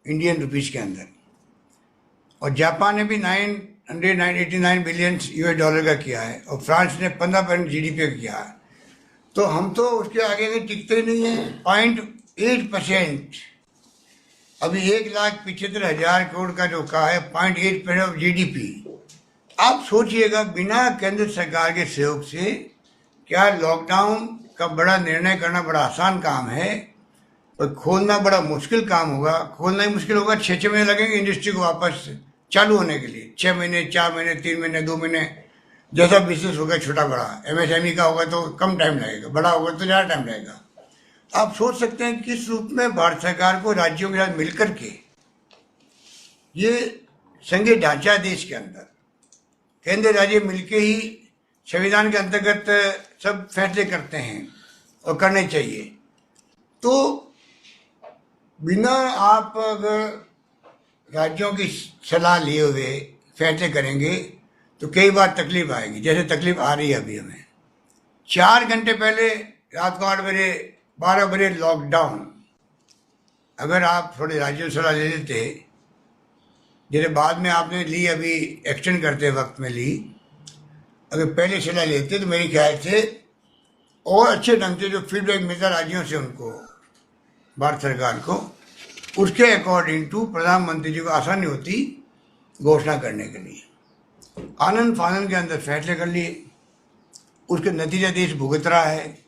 इंडियन रुपीस के अंदर। और जापान ने भी 989 बिलियन यूएस डॉलर का किया है, और फ्रांस ने 15% जीडीपी का किया है। तो हम तो उसके आगे टिकते ही नहीं हैं। 0.8%, अभी 1,75,000 करोड़ का जो कहा है, 0.8% ऑफ जीडीपी। आप सोचिएगा, बिना केंद्र सरकार के सहयोग से क्या लॉकडाउन का बड़ा निर्णय करना बड़ा आसान काम है, और खोलना बड़ा मुश्किल काम होगा। खोलना ही मुश्किल होगा, 6 महीने लगेंगे इंडस्ट्री को वापस चालू होने के लिए। 6 महीने, 4 महीने, 3 महीने, 2 महीने, जैसा बिजनेस होगा, छोटा बड़ा। एमएसएमई का होगा तो कम टाइम लगेगा, बड़ा होगा तो ज़्यादा टाइम लगेगा। आप सोच सकते हैं किस रूप में भारत सरकार को राज्यों के साथ मिलकर के ये संघीय ढांचा देश के अंदर केंद्र राज्य मिलके ही संविधान के अंतर्गत सब फैसले करते हैं और करने चाहिए। तो बिना आप अगर राज्यों की सलाह लिए हुए फैसले करेंगे तो कई बार तकलीफ आएगी, जैसे तकलीफ आ रही है अभी हमें। 4 घंटे पहले रात को 8 बजे 12 बजे लॉकडाउन। अगर आप थोड़े राज्यों से सलाह ले लेते, जैसे बाद में आपने ली, अभी एक्सटेंड करते वक्त में ली, अगर पहले सलाह लेते तो मेरे ख्याल से और अच्छे ढंग से जो फीडबैक मिलता राज्यों से उनको, भारत सरकार को, उसके अकॉर्डिंग टू प्रधानमंत्री जी को आसानी होती घोषणा करने के लिए। आनंद फानंद के अंदर फैसले कर लिए, उसके नतीजा देश भुगत रहा है।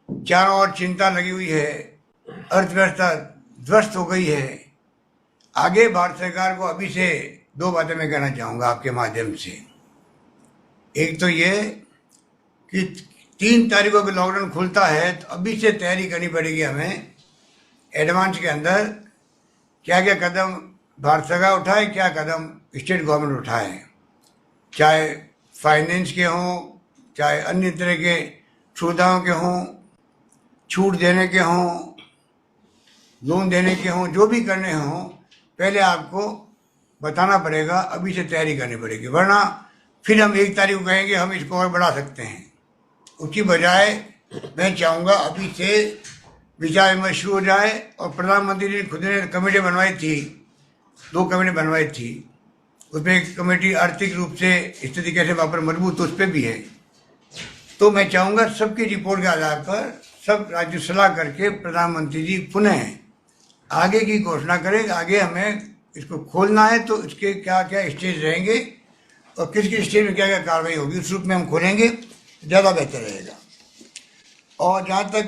चारों ओर चिंता लगी हुई है, अर्थव्यवस्था ध्वस्त हो गई है। आगे भारत सरकार को अभी से 2 बातें मैं कहना चाहूँगा आपके माध्यम से। एक तो ये कि 3 तारीख को लॉकडाउन खुलता है तो अभी से तैयारी करनी पड़ेगी हमें एडवांस के अंदर। क्या क्या कदम भारत सरकार उठाए, क्या कदम स्टेट गवर्नमेंट उठाए, चाहे फाइनेंस के हों, चाहे अन्य तरह के सुविधाओं के हों, छूट देने के हों, लोन देने के हों, जो भी करने हों, पहले आपको बताना पड़ेगा, अभी से तैयारी करनी पड़ेगी। वरना फिर हम 1 तारीख को कहेंगे हम इसको और बढ़ा सकते हैं। उसकी बजाय मैं चाहूँगा अभी से विचार विमर्श शुरू हो जाए। और प्रधानमंत्री जी खुद ने कमेटी बनवाई थी, 2 कमेटी बनवाई थी। उसमें एक कमेटी आर्थिक रूप से स्थिति कैसे वापस मजबूत, तो उस पर भी है। तो मैं चाहूँगा सबकी रिपोर्ट के आधार पर सब राज्य सलाह करके प्रधानमंत्री जी पुनः आगे की घोषणा करें। आगे हमें इसको खोलना है तो इसके क्या क्या स्टेज रहेंगे और किस किस स्टेज में क्या क्या कार्रवाई होगी, उस रूप में हम खोलेंगे, ज़्यादा बेहतर रहेगा। और जहाँ तक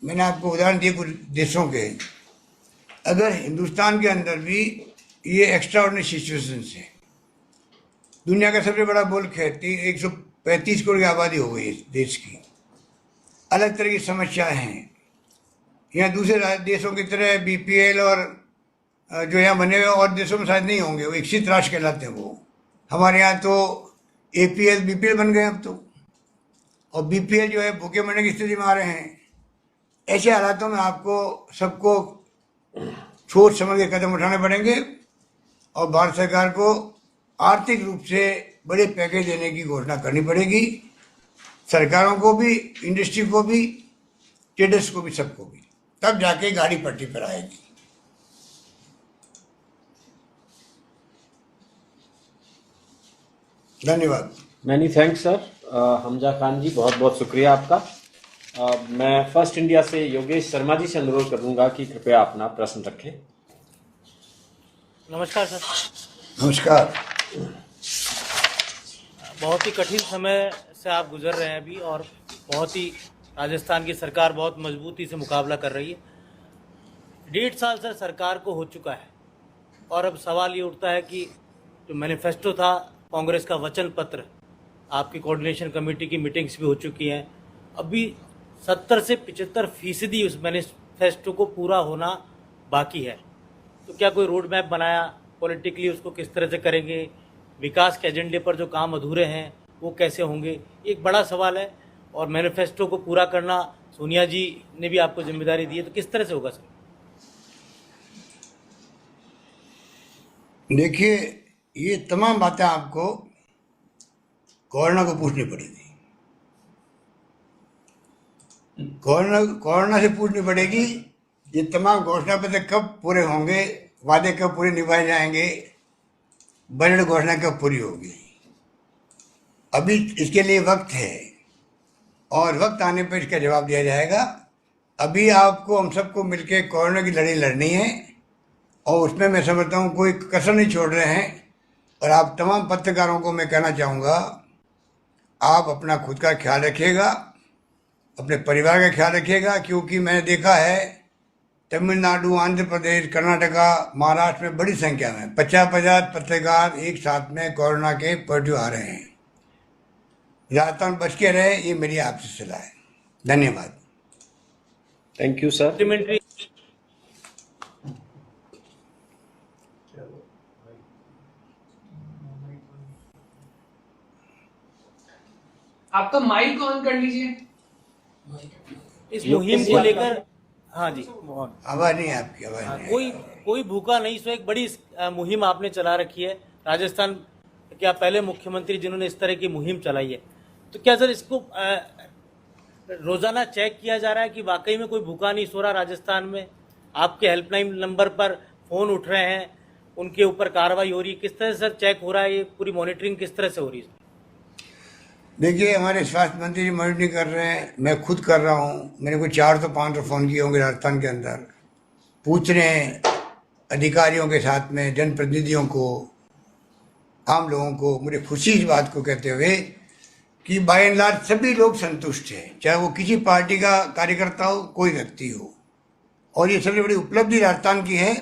मैंने आपको उदाहरण दिए कुछ देशों के, अगर हिंदुस्तान के अंदर भी ये एक्स्ट्रा ऑर्डिनरी सिचुएशंस है, दुनिया का सबसे बड़ा मुल्क है, 135 करोड़ की आबादी हो गई इस देश की, अलग तरह की समस्याएं हैं। यहाँ दूसरे देशों की तरह बीपीएल और जो यहाँ बने हुए और देशों में शायद नहीं होंगे, वो विकसित राष्ट्र कहलाते हैं वो। हमारे यहाँ तो एपीएल बीपीएल बन गए अब तो, और बीपीएल जो है भूखे मरने की स्थिति में आ रहे हैं। ऐसे हालातों में आपको सबको सोच समझ के कदम उठाने पड़ेंगे और भारत सरकार को आर्थिक रूप से बड़े पैकेज देने की घोषणा करनी पड़ेगी, सरकारों को भी, इंडस्ट्री को भी, ट्रेडर्स को भी, सबको भी, तब जाके गाड़ी पटरी पर आएगी। धन्यवाद। Many thanks sir. Hamza Khan ji, बहुत बहुत शुक्रिया आपका। मैं फर्स्ट इंडिया से योगेश शर्मा जी से अनुरोध करूंगा कि कृपया अपना प्रश्न रखें। नमस्कार सर। नमस्कार। बहुत ही कठिन समय से आप गुजर रहे हैं अभी, और बहुत ही राजस्थान की सरकार बहुत मजबूती से मुकाबला कर रही है। 1.5 साल से सरकार को हो चुका है, और अब सवाल ये उठता है कि जो मैनिफेस्टो था, कांग्रेस का वचन पत्र, आपकी कोऑर्डिनेशन कमेटी की मीटिंग्स भी हो चुकी हैं, अभी 70 से 75% उस मैनिफेस्टो को पूरा होना बाकी है। तो क्या कोई रोड मैप बनाया पॉलिटिकली, उसको किस तरह से करेंगे? विकास के एजेंडे पर जो काम अधूरे हैं वो कैसे होंगे? एक बड़ा सवाल है। और मैनिफेस्टो को पूरा करना सोनिया जी ने भी आपको जिम्मेदारी दी है, तो किस तरह से होगा सर? देखिए, ये तमाम बातें आपको कोरोना को पूछनी पड़ेगी, कोरोना से पूछनी पड़ेगी। ये तमाम घोषणा पत्र कब पूरे होंगे, वादे कब पूरे निभाए जाएंगे, बजट घोषणा कब पूरी होगी, अभी इसके लिए वक्त है, और वक्त आने पर इसका जवाब दिया जाएगा। अभी आपको हम सबको मिलकर कोरोना की लड़ाई लड़नी है, और उसमें मैं समझता हूँ कोई कसर नहीं छोड़ रहे हैं। और आप तमाम पत्रकारों को मैं कहना चाहूँगा, आप अपना खुद का ख्याल रखिएगा, अपने परिवार का ख्याल रखिएगा, क्योंकि मैंने देखा है तमिलनाडु, आंध्र प्रदेश, कर्नाटका, महाराष्ट्र में बड़ी संख्या में 50-50 पत्रकार एक साथ में कोरोना के पॉजिटिव आ रहे हैं। राजस्थान बच के रहे, ये मेरी आपसे सलाह है। धन्यवाद। Thank you sir. सप्लीमेंट्री आपका माइक ऑन कर लीजिए। इस मुहिम को लेकर, हाँ जी मोहन, आवाज नहीं है आपकी, आवाज नहीं। कोई भूखा नहीं सो, एक बड़ी मुहिम आपने चला रखी है। राजस्थान के आप पहले मुख्यमंत्री जिन्होंने इस तरह की मुहिम चलाई है, तो क्या सर इसको रोजाना चेक किया जा रहा है कि वाकई में कोई भूखा नहीं सो रहा राजस्थान में? आपके हेल्पलाइन नंबर पर फोन उठ रहे हैं, उनके ऊपर कार्रवाई हो रही है, किस तरह से सर चेक हो रहा है? ये पूरी मॉनिटरिंग किस तरह से हो रही है? देखिए, हमारे स्वास्थ्य मंत्री जी मॉनिटरिंग कर रहे हैं, मैं खुद कर रहा हूँ। मैंने कोई 400-500 फ़ोन किए होंगे राजस्थान के अंदर, पूछ रहे हैं अधिकारियों के साथ में, जनप्रतिनिधियों को, आम लोगों को। मुझे खुशी इस बात को कहते हुए कि बाय एंड लार्ज सभी लोग संतुष्ट हैं, चाहे वो किसी पार्टी का कार्यकर्ता हो, कोई व्यक्ति हो। और ये सबसे बड़ी उपलब्धि राजस्थान की है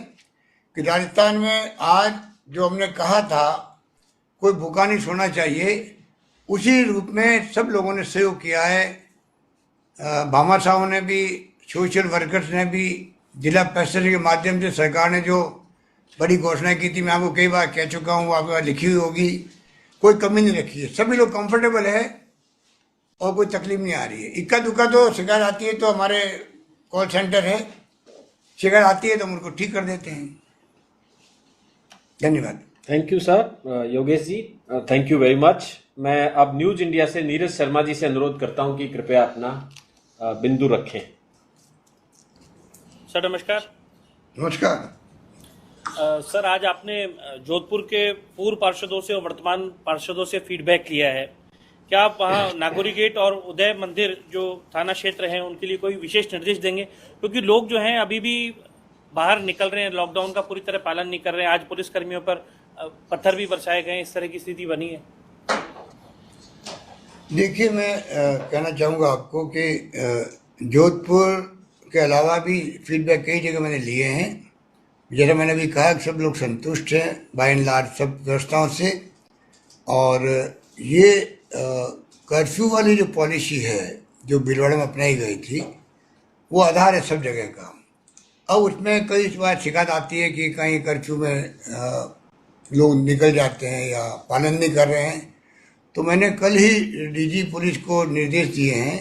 कि राजस्थान में आज जो हमने कहा था कोई भूखा नहीं सोना चाहिए, उसी रूप में सब लोगों ने सहयोग किया है। भामा साहब ने भी, सोशल वर्कर्स ने भी, जिला परिषद के माध्यम से सरकार ने जो बड़ी घोषणा की थी, मैं आपको कई बार कह चुका हूँ, वो आपके पास लिखी हुई होगी, कोई कमी नहीं रखी है। सभी लोग कंफर्टेबल है और कोई तकलीफ नहीं आ रही है। इक्का दुक्का तो शिकायत आती है तो हमारे कॉल सेंटर है, शिकायत आती है तो हम उनको ठीक कर देते हैं। धन्यवाद। Thank you sir. Yogesh ji, thank you very much. मैं अब न्यूज इंडिया से नीरज शर्मा जी से अनुरोध करता हूं कि कृपया अपना बिंदु रखें। सर नमस्कार। नमस्कार। सर, आज आपने जोधपुर के पूर्व पार्षदों से और वर्तमान पार्षदों से फीडबैक लिया है क्या आप वहाँ नागौरी गेट और उदय मंदिर जो थाना क्षेत्र हैं उनके लिए कोई विशेष निर्देश देंगे? क्योंकि लोग जो हैं अभी भी बाहर निकल रहे हैं, लॉकडाउन का पूरी तरह पालन नहीं कर रहे हैं। आज पुलिस कर्मियों पर पत्थर भी बरसाए गए, इस तरह की स्थिति बनी है। देखिए, मैं कहना चाहूँगा आपको कि जोधपुर के अलावा भी फीडबैक कई जगह मैंने लिए हैं। जैसा मैंने अभी कहा कि सब लोग संतुष्ट हैं बाय एंड लार्ज सब व्यवस्थाओं से। और ये कर्फ्यू वाली जो पॉलिसी है जो भीलवाड़ा में अपनाई गई थी, वो आधार है सब जगह का। अब उसमें कई बार शिकायत आती है कि कहीं कर्फ्यू में लोग निकल जाते हैं या पालन नहीं कर रहे हैं। तो मैंने कल ही डीजी पुलिस को निर्देश दिए हैं,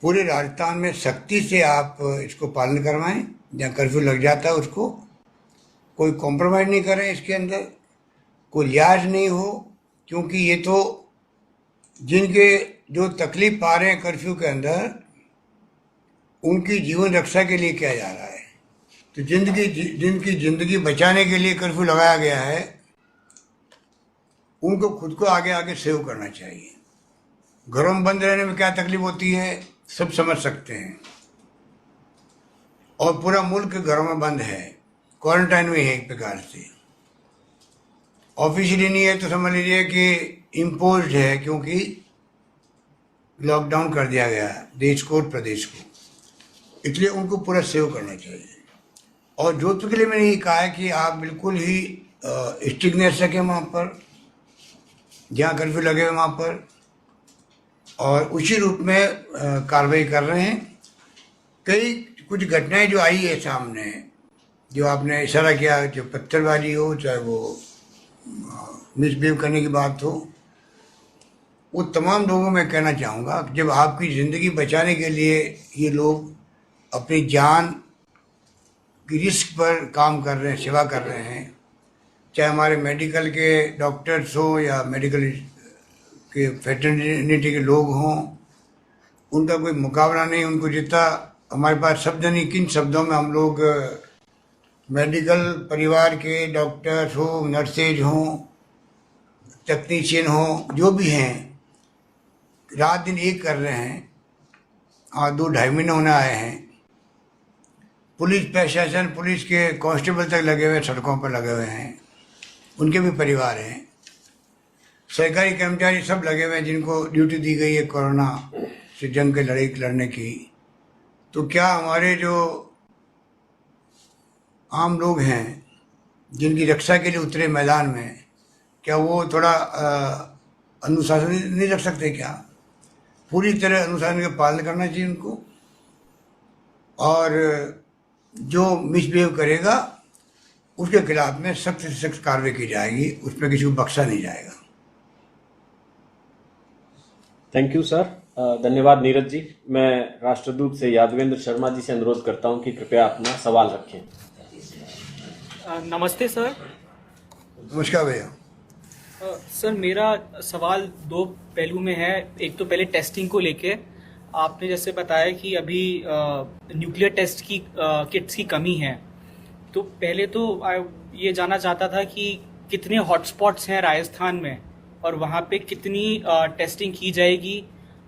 पूरे राजस्थान में सख्ती से आप इसको पालन करवाएं। जहाँ कर्फ्यू लग जाता है उसको कोई कॉम्प्रोमाइज़ नहीं करें, इसके अंदर कोई लिहाज नहीं हो। क्योंकि ये तो जिनके जो तकलीफ पा रहे हैं कर्फ्यू के अंदर, उनकी जीवन रक्षा के लिए किया जा रहा है। तो जिनकी ज़िंदगी बचाने के लिए कर्फ्यू लगाया गया है, उनको खुद को आगे आगे सेव करना चाहिए। घरों में बंद रहने में क्या तकलीफ होती है सब समझ सकते हैं। और पूरा मुल्क घरों में बंद है, क्वारंटाइन में है एक प्रकार से। ऑफिशियली नहीं है तो समझ लीजिए कि इम्पोज्ड है, क्योंकि लॉकडाउन कर दिया गया है देश को और प्रदेश को। इसलिए उनको पूरा सेव करना चाहिए। और जोधपुर के लिए मैंने ये कहा है कि आप बिल्कुल ही स्ट्रिक्टनेस रखें वहाँ पर जहाँ कर्फ्यू लगे हुए वहाँ पर, और उसी रूप में कार्रवाई कर रहे हैं। कुछ घटनाएं जो आई है सामने, जो आपने इशारा किया, जो पत्थरबाजी हो, चाहे वो मिसबिहेव करने की बात हो, वो तमाम लोगों में कहना चाहूँगा कि जब आपकी ज़िंदगी बचाने के लिए ये लोग अपनी जान की रिस्क पर काम कर रहे हैं, सेवा कर रहे हैं, चाहे हमारे मेडिकल के डॉक्टर्स हो या मेडिकल के फेटर्निटी के लोग हों, उनका कोई मुकाबला नहीं। उनको जितना हमारे पास शब्द नहीं, किन शब्दों में हम लोग मेडिकल परिवार के डॉक्टर्स हो, नर्सेज हों, टेक्नीशियन हो, जो भी हैं, रात दिन एक कर रहे हैं। और 2-2.5 महीने होने आए हैं। पुलिस प्रशासन, पुलिस के कांस्टेबल तक लगे हुए, सड़कों पर लगे हुए हैं, उनके भी परिवार हैं। सरकारी कर्मचारी सब लगे हुए हैं जिनको ड्यूटी दी गई है कोरोना से जंग के लड़ाई लड़ने की। तो क्या हमारे जो आम लोग हैं जिनकी रक्षा के लिए उतरे मैदान में, क्या वो थोड़ा अनुशासन नहीं रख सकते? क्या पूरी तरह अनुशासन का पालन करना चाहिए उनको। और जो मिसबिहेव करेगा उसके खिलाफ में सख्त से सख्त कार्रवाई की जाएगी, उसमें किसी को बख्शा नहीं जाएगा। थैंक यू सर, धन्यवाद नीरज जी। मैं राष्ट्रदूत से यादवेंद्र शर्मा जी से अनुरोध करता हूं कि कृपया अपना सवाल रखें। नमस्ते सर। नमस्कार भैया। सर, मेरा सवाल 2 पहलू में है। एक तो पहले टेस्टिंग को लेके, आपने जैसे बताया कि अभी न्यूक्लियर टेस्ट की किट्स की कमी है। तो पहले तो ये जानना चाहता था कि कितने हॉटस्पॉट्स हैं राजस्थान में और वहाँ पे कितनी टेस्टिंग की जाएगी,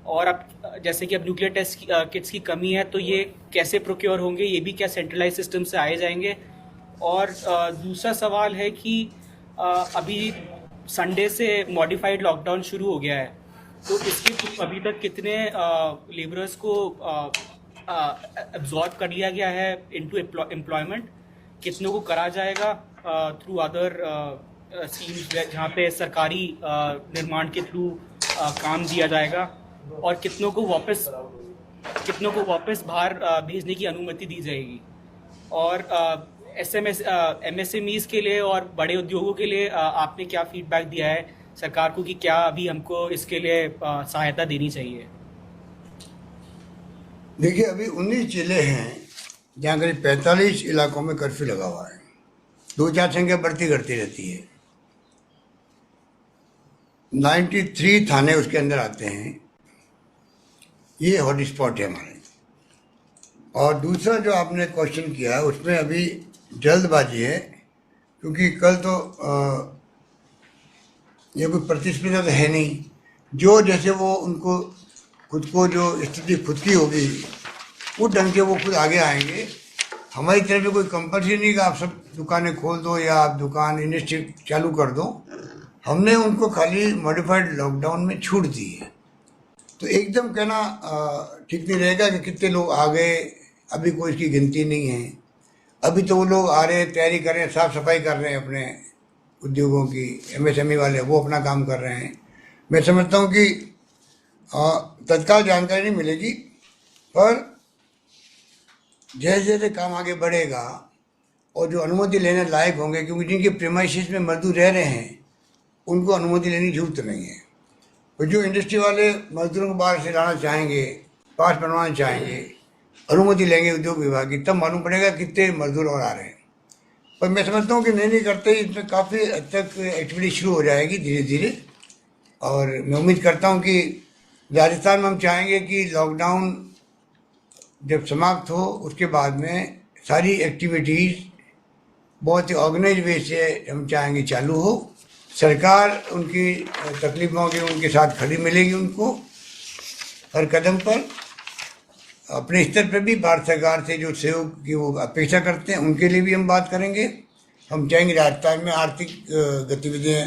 और अब जैसे कि अब न्यूक्लियर टेस्ट किट्स की कमी है तो ये कैसे प्रोक्योर होंगे, ये भी क्या सेंट्रलाइज सिस्टम से आए जाएंगे। और दूसरा सवाल है कि अभी संडे से मॉडिफाइड लॉकडाउन शुरू हो गया है, तो इसके अभी तक कितने लेबरर्स को एब्जॉर्ब कर लिया गया है इनटू एम्प्लॉयमेंट, कितनों को करा जाएगा थ्रू अदर स्कीम्स जहाँ पे सरकारी निर्माण के थ्रू काम दिया जाएगा, और कितनों को वापस बाहर भेजने की अनुमति दी जाएगी। और MSMEs के लिए और बड़े उद्योगों के लिए आपने क्या फीडबैक दिया है सरकार को कि क्या अभी हमको इसके लिए सहायता देनी चाहिए? देखिए, अभी 19 जिले हैं जहाँ करीब 45 इलाकों में कर्फ्यू लगा हुआ है। 2-4 संख्या बढ़ती घटती रहती है। 93 थाने उसके अंदर आते हैं। ये हॉटस्पॉट है हमारे। और दूसरा जो आपने क्वेश्चन किया है उसमें अभी जल्दबाजी है, क्योंकि कल तो ये कोई प्रतिस्पर्धा तो है नहीं। जो जैसे वो उनको खुद को जो स्थिति खुद की होगी उस ढंग से वो खुद आगे आएंगे। हमारी तरफ से कोई कंपल्सरी नहीं कि आप सब दुकानें खोल दो या आप दुकान इंडस्ट्री चालू कर दो। हमने उनको खाली मॉडिफाइड लॉकडाउन में छूट दी है। तो एकदम कहना ठीक नहीं रहेगा कि कितने लोग आ गए, अभी कोई इसकी गिनती नहीं है। अभी तो वो लोग आ रहे हैं, तैयारी कर रहे हैं, साफ सफाई कर रहे हैं अपने उद्योगों की। MSME वाले वो अपना काम कर रहे हैं। मैं समझता हूँ कि तत्काल जानकारी नहीं मिलेगी, पर जैसे जैसे काम आगे बढ़ेगा और जो अनुमति लेने लायक होंगे, क्योंकि जिनके प्रीमाइसेस में मजदूर रह रहे हैं उनको अनुमति लेने की जरूरत नहीं है। और जो इंडस्ट्री वाले मजदूरों को बाहर से लाना चाहेंगे, पास बनवाना चाहेंगे, अनुमति लेंगे उद्योग विभाग की, तब मालूम पड़ेगा कितने मजदूर और आ रहे हैं। पर मैं समझता हूँ कि नहीं करते इसमें काफ़ी हद तक एक्टिविटी शुरू हो जाएगी धीरे धीरे। और मैं उम्मीद करता हूँ कि राजस्थान में हम चाहेंगे कि लॉकडाउन जब समाप्त हो उसके बाद में सारी एक्टिविटीज़ बहुत ही ऑर्गेनाइज वे से हम चाहेंगे चालू हो। सरकार उनकी तकलीफों के उनके साथ खड़ी मिलेगी उनको हर कदम पर। अपने स्तर पर भी भारत सरकार से जो सहयोग की वो अपेक्षा करते हैं उनके लिए भी हम बात करेंगे। हम चाहेंगे राजस्थान में आर्थिक गतिविधियाँ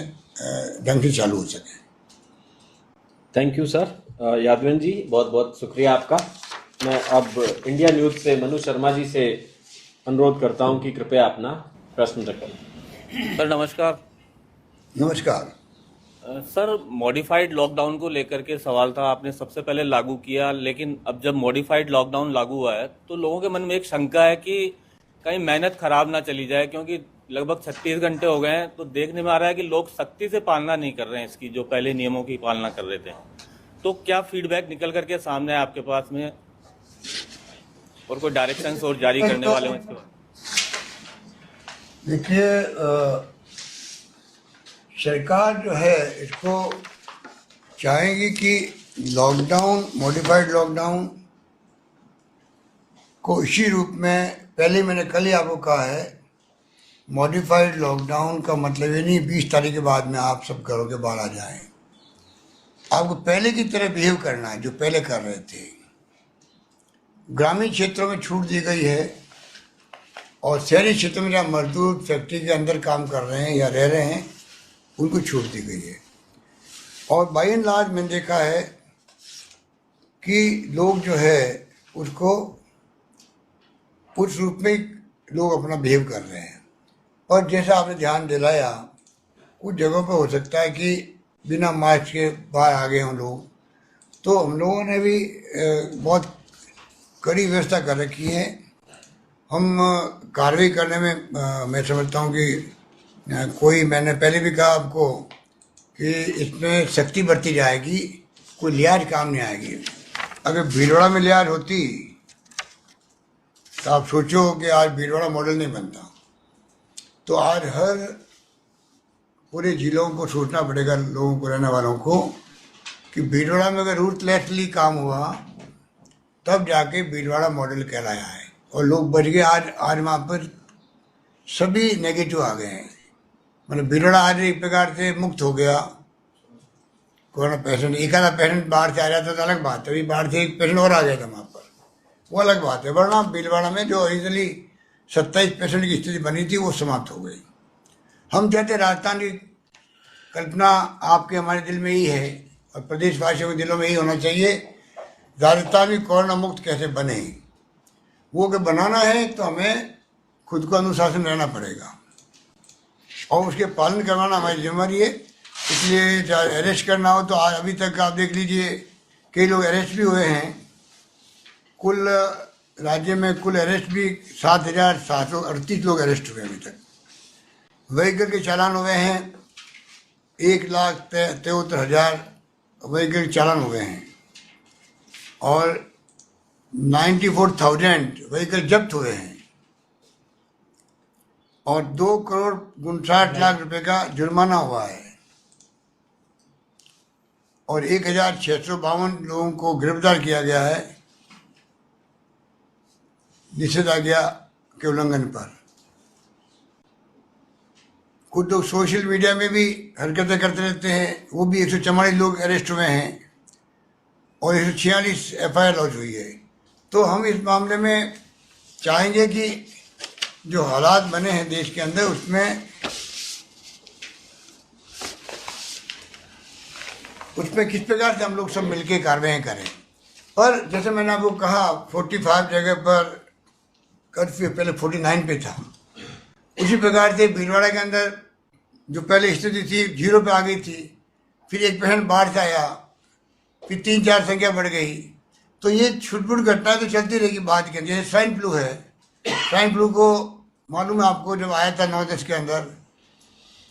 ढंग से चालू हो सकें। Thank you sir. Yadavendra ji बहुत बहुत शुक्रिया आपका। मैं अब इंडिया न्यूज़ से मनु शर्मा जी से अनुरोध करता हूं कि कृपया अपना प्रश्न रखें। सर नमस्कार। नमस्कार सर, मॉडिफाइड लॉकडाउन को लेकर के सवाल था। आपने सबसे पहले लागू किया, लेकिन अब जब मॉडिफाइड लॉकडाउन लागू हुआ है तो लोगों के मन में एक शंका है कि कहीं मेहनत खराब ना चली जाए, क्योंकि लगभग 36 घंटे हो गए हैं तो देखने में आ रहा है कि लोग सख्ती से पालना नहीं कर रहे हैं इसकी, जो पहले नियमों की पालना कर रहे थे। तो क्या फीडबैक निकल करके सामने है आपके पास में, और कोई डायरेक्शंस और जारी करने वाले हैं इसके बाद? देखिए, सरकार जो है इसको चाहेगी कि लॉकडाउन, मॉडिफाइड लॉकडाउन को इसी रूप में, पहले मैंने कल ही आपको कहा है, मॉडिफाइड लॉकडाउन का मतलब ये नहीं 20 तारीख के बाद में आप सब घरों के बाहर आ जाएं। आपको पहले की तरह बिहेव करना है जो पहले कर रहे थे। ग्रामीण क्षेत्रों में छूट दी गई है और शहरी क्षेत्रों में जहाँ मजदूर फैक्ट्री के अंदर काम कर रहे हैं या रह रहे हैं उनको छूट दी गई है। और बाय एंड लार्ज मैंने देखा है कि लोग जो है उसको उस रूप में लोग अपना बिहेव कर रहे हैं। और जैसा आपने ध्यान दिलाया, कुछ जगहों पर हो सकता है कि बिना मास्क के बाहर आ गए हों लोग, तो हम लोगों ने भी बहुत कड़ी व्यवस्था कर रखी है। हम कार्रवाई करने में मैं समझता हूँ कि कोई, मैंने पहले भी कहा आपको कि इसमें सख्ती बरती जाएगी, कोई लिहाज काम नहीं आएगी। अगर भीलवाड़ा में लिहाज होती तो आप सोचो कि आज भीलवाड़ा मॉडल नहीं बनता। तो आज हर पूरे जिलों को सोचना पड़ेगा, लोगों को, रहने वालों को, कि भीलवाड़ा में अगर रूथलेसली काम हुआ तब जाके भीलवाड़ा मॉडल कहलाया है और लोग बच गए। आज वहाँ पर सभी नेगेटिव आ गए हैं, मतलब भीलवाड़ा आज एक प्रकार से मुक्त हो गया। कोरोना पेशेंट, एक आधा पेशेंट बाहर से आ जाता तो अलग बात है, अभी बाहर से एक पेशेंट और आ गया था वहाँ पर, वो अलग बात है। वरना भीलवाड़ा में जो ओरिजिनली 27% की स्थिति बनी थी वो समाप्त हो गई। हम चाहते राजस्थान की कल्पना आपके हमारे दिल में ही है और प्रदेशवासियों के दिलों में ही होना चाहिए, राजस्थान भी कोरोना मुक्त कैसे बने। वो अगर बनाना है तो हमें खुद को अनुशासन रहना पड़ेगा और उसके पालन करवाना हमारी जिम्मेदारी है। इसलिए चाहे अरेस्ट करना हो तो आज अभी तक आप देख लीजिए कई लोग अरेस्ट भी हुए हैं। कुल राज्य में कुल अरेस्ट भी 7,738 लोग अरेस्ट हुए अभी तक। व्हीकल के चालान हुए हैं 1,73,000 व्हीकल के चालान हुए हैं और 94,000 व्हीकल जब्त हुए हैं और 2,59,00,000 रुपए का जुर्माना हुआ है और 1,652 लोगों को गिरफ्तार किया गया है निषेधाज्ञा के उल्लंघन पर। कुछ लोग सोशल मीडिया में भी हरकतें करते रहते हैं, वो भी 144 लोग अरेस्ट हुए हैं और 146 FIR लॉन्च हुई है। तो हम इस मामले में चाहेंगे कि जो हालात बने हैं देश के अंदर उसमें किस प्रकार से हम लोग सब मिलकर कार्रवाई करें। पर जैसे मैंने आपको कहा 45 जगह पर कर्फ्यू पहले 49 पे था, उसी प्रकार से भीलवाड़ा के अंदर जो पहले स्थिति थी 0 पे आ गई थी, फिर 1% बाढ़ से आया, फिर 3-4 संख्या बढ़ गई। तो ये छुटपुट घटनाएं तो चलती रहेगी। बाद के जैसे स्वाइन फ्लू है, स्वाइन फ्लू को मालूम है आपको, जब आया था 9-10 के अंदर,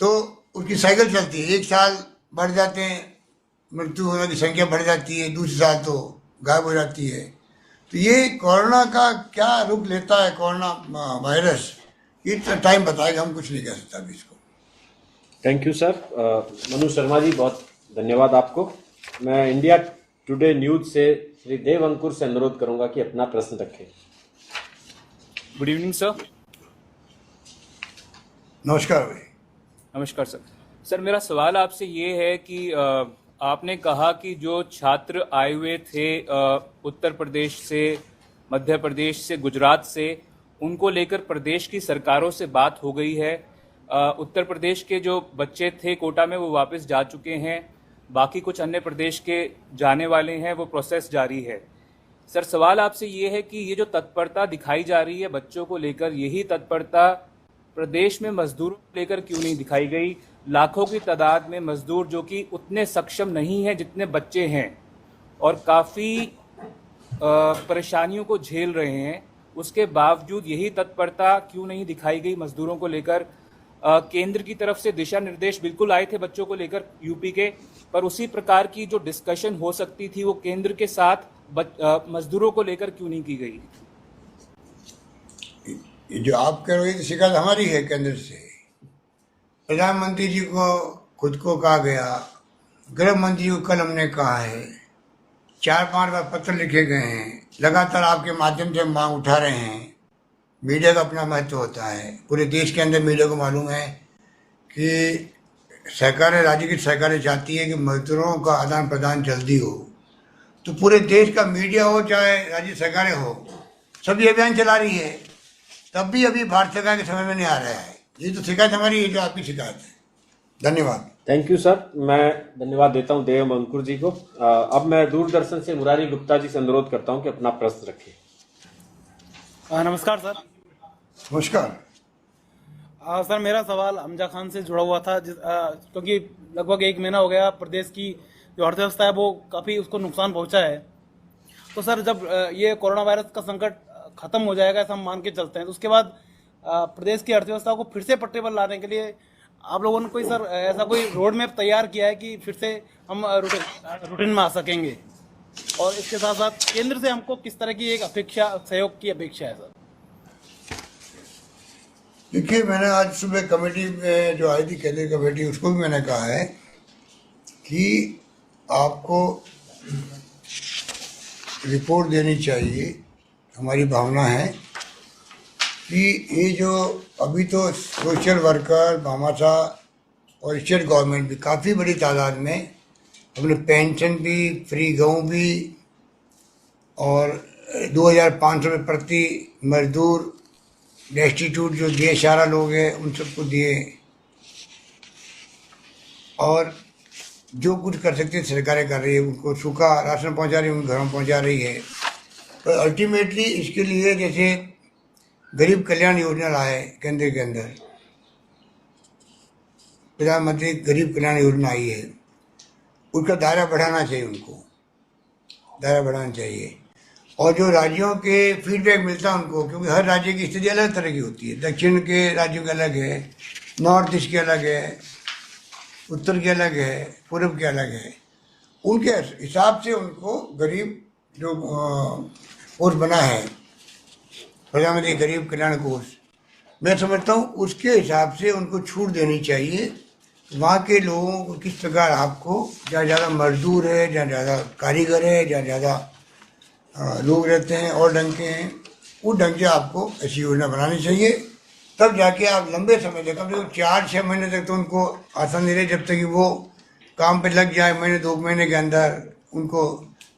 तो उसकी साइकिल चलती है। 1 साल बढ़ जाते हैं, मृत्यु होने की संख्या बढ़ जाती है, दूसरे साल तो गायब हो जाती है। तो ये कोरोना का क्या रूप लेता है, कोरोना वायरस, ये टाइम बताएगा, हम कुछ नहीं कह सकता अभी इसको। Thank you sir. Manu Sharma ji, बहुत धन्यवाद आपको। मैं इंडिया टुडे न्यूज से श्री देव अंकुर से अनुरोध करूंगा कि अपना प्रश्न रखें। Good evening sir. नमस्कार भाई। नमस्कार सर। सर मेरा सवाल आपसे ये है कि आपने कहा कि जो छात्र आए हुए थे उत्तर प्रदेश से, मध्य प्रदेश से, गुजरात से, उनको लेकर प्रदेश की सरकारों से बात हो गई है। उत्तर प्रदेश के जो बच्चे थे कोटा में वो वापस जा चुके हैं, बाकी कुछ अन्य प्रदेश के जाने वाले हैं, वो प्रोसेस जारी है। सर सवाल आपसे ये है कि ये जो तत्परता दिखाई जा रही है बच्चों को लेकर, यही तत्परता प्रदेश में मजदूरों को लेकर क्यों नहीं दिखाई गई? लाखों की तादाद में मजदूर जो कि उतने सक्षम नहीं हैं जितने बच्चे हैं और काफ़ी परेशानियों को झेल रहे हैं, उसके बावजूद यही तत्परता क्यों नहीं दिखाई गई मजदूरों को लेकर? केंद्र की तरफ से दिशा निर्देश बिल्कुल आए थे बच्चों को लेकर यूपी के, पर उसी प्रकार की जो डिस्कशन हो सकती थी वो केंद्र के साथ मजदूरों को लेकर क्यों नहीं की गई? ये जो आप कह रहे हो शिकायत हमारी है केंद्र से। प्रधानमंत्री जी को खुद को कहा गया, गृह मंत्री को कल हमने कहा है, 4-5 बार पत्र लिखे गए हैं, लगातार आपके माध्यम से हम मांग उठा रहे हैं। मीडिया का अपना महत्व होता है, पूरे देश के अंदर मीडिया को मालूम है कि सरकारें, राज्य की सरकारें चाहती है कि मजदूरों का आदान प्रदान जल्दी हो। तो पूरे देश का मीडिया हो चाहे राज्य सरकारें हो, सभी अभियान चला रही है, तब भी अभी भारत सरकार के समझ में नहीं आ रहा है। ये तो शिकायत हमारी है, जो आपकी शिकायत है। धन्यवाद। Thank you sir. मैं धन्यवाद देता हूं देव अंकुर जी को। अब मैं दूरदर्शन से मुरारी गुप्ता जी से अनुरोध करता हूं कि अपना प्रश्न रखें। नमस्कार सर। नमस्कार। सर मेरा सवाल हमजा खान से जुड़ा हुआ था, क्योंकि लगभग 1 महीना हो गया प्रदेश की जो अर्थव्यवस्था है वो काफ़ी उसको नुकसान पहुंचा है। तो सर जब ये कोरोना वायरस का संकट खत्म हो जाएगा ऐसा हम मान के चलते हैं, तो उसके बाद प्रदेश की अर्थव्यवस्था को फिर से पटरी पर लाने के लिए आप लोगों ने कोई सर ऐसा कोई रोड मैप तैयार किया है कि फिर से हम रूटीन में आ सकेंगे? और इसके साथ साथ केंद्र से हमको किस तरह की एक अपेक्षा, सहयोग की अपेक्षा है सर? देखिए, मैंने आज सुबह कमेटी में जो आई थी केंद्रीय कमेटी, उसको भी मैंने कहा है कि आपको रिपोर्ट देनी चाहिए। हमारी भावना है कि ये जो अभी तो सोशल वर्कर, भामाशाह और स्टेट गवर्नमेंट भी काफ़ी बड़ी तादाद में अपने पेंशन भी, फ्री गेहूँ भी और 2500 रुपये प्रति मजदूर डेस्टिट्यूट जो दिए, सारा लोग हैं उन सबको दिए, और जो कुछ कर सकती है सरकारें कर रही है। उनको सूखा राशन पहुंचा रही है, उन घरों पहुंचा रही है। तो अल्टीमेटली इसके लिए जैसे गरीब कल्याण योजना लाए केंद्र के अंदर, प्रधानमंत्री गरीब कल्याण योजना आई है, उसका दायरा बढ़ाना चाहिए, उनको दायरा बढ़ाना चाहिए। और जो राज्यों के फीडबैक मिलता है उनको, क्योंकि हर राज्य की स्थिति अलग तरह की होती है। दक्षिण के राज्यों के अलग है, नॉर्थ ईस्ट के अलग है, उत्तर के अलग है, पूर्व के अलग है। उनके हिसाब से उनको गरीब जो कोर्स बना है प्रधानमंत्री गरीब कल्याण कोर्स, मैं समझता हूँ उसके हिसाब से उनको छूट देनी चाहिए। वहाँ के लोगों को किस प्रकार, आपको जहाँ ज़्यादा मजदूर है, जहाँ ज़्यादा कारीगर है, जहाँ ज़्यादा लोग रहते हैं और ढंग के हैं, उस ढंग से आपको ऐसी योजना बनानी चाहिए तब जाके आप लंबे समय तक, कम से कम 4-6 महीने तक तो उनको आसान नहीं रहे, जब तक कि वो काम पे लग जाए, महीने 2 महीने के अंदर उनको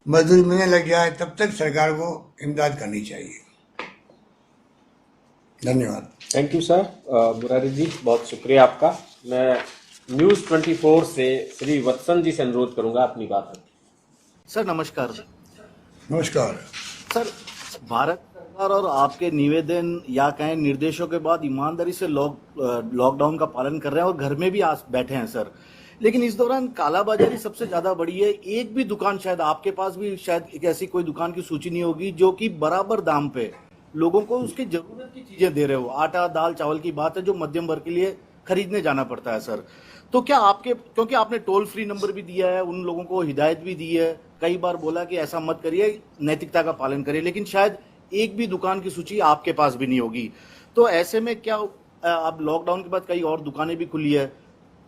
मजदूरी मिलने लग जाए, तब तक सरकार को इमदाद करनी चाहिए। धन्यवाद। Thank you sir. Murari ji, बहुत शुक्रिया आपका। मैं न्यूज़ 24 से श्री वत्सन जी से अनुरोध करूंगा अपनी बात रखें। सर नमस्कार। नमस्कार सर, भारत सरकार और आपके निवेदन या कहें निर्देशों के बाद ईमानदारी से लॉकडाउन का पालन कर रहे हैं और घर में भी आज बैठे हैं सर, लेकिन इस दौरान कालाबाजारी सबसे ज्यादा बढ़ी है। एक भी दुकान, शायद आपके पास भी शायद एक ऐसी कोई दुकान की सूची नहीं होगी जो कि बराबर दाम पे लोगों को उसकी जरूरत की चीजें दे रहे हो। आटा, दाल, चावल की बात है जो मध्यम वर्ग के लिए खरीदने जाना पड़ता है सर। तो क्या आपके, क्योंकि आपने टोल फ्री नंबर भी दिया है, उन लोगों को हिदायत भी दी है, कई बार बोला कि ऐसा मत करिए, नैतिकता का पालन करिए, लेकिन शायद एक भी दुकान की सूची आपके पास भी नहीं होगी। तो ऐसे में क्या, अब लॉकडाउन के बाद कई और दुकानें भी खुली है,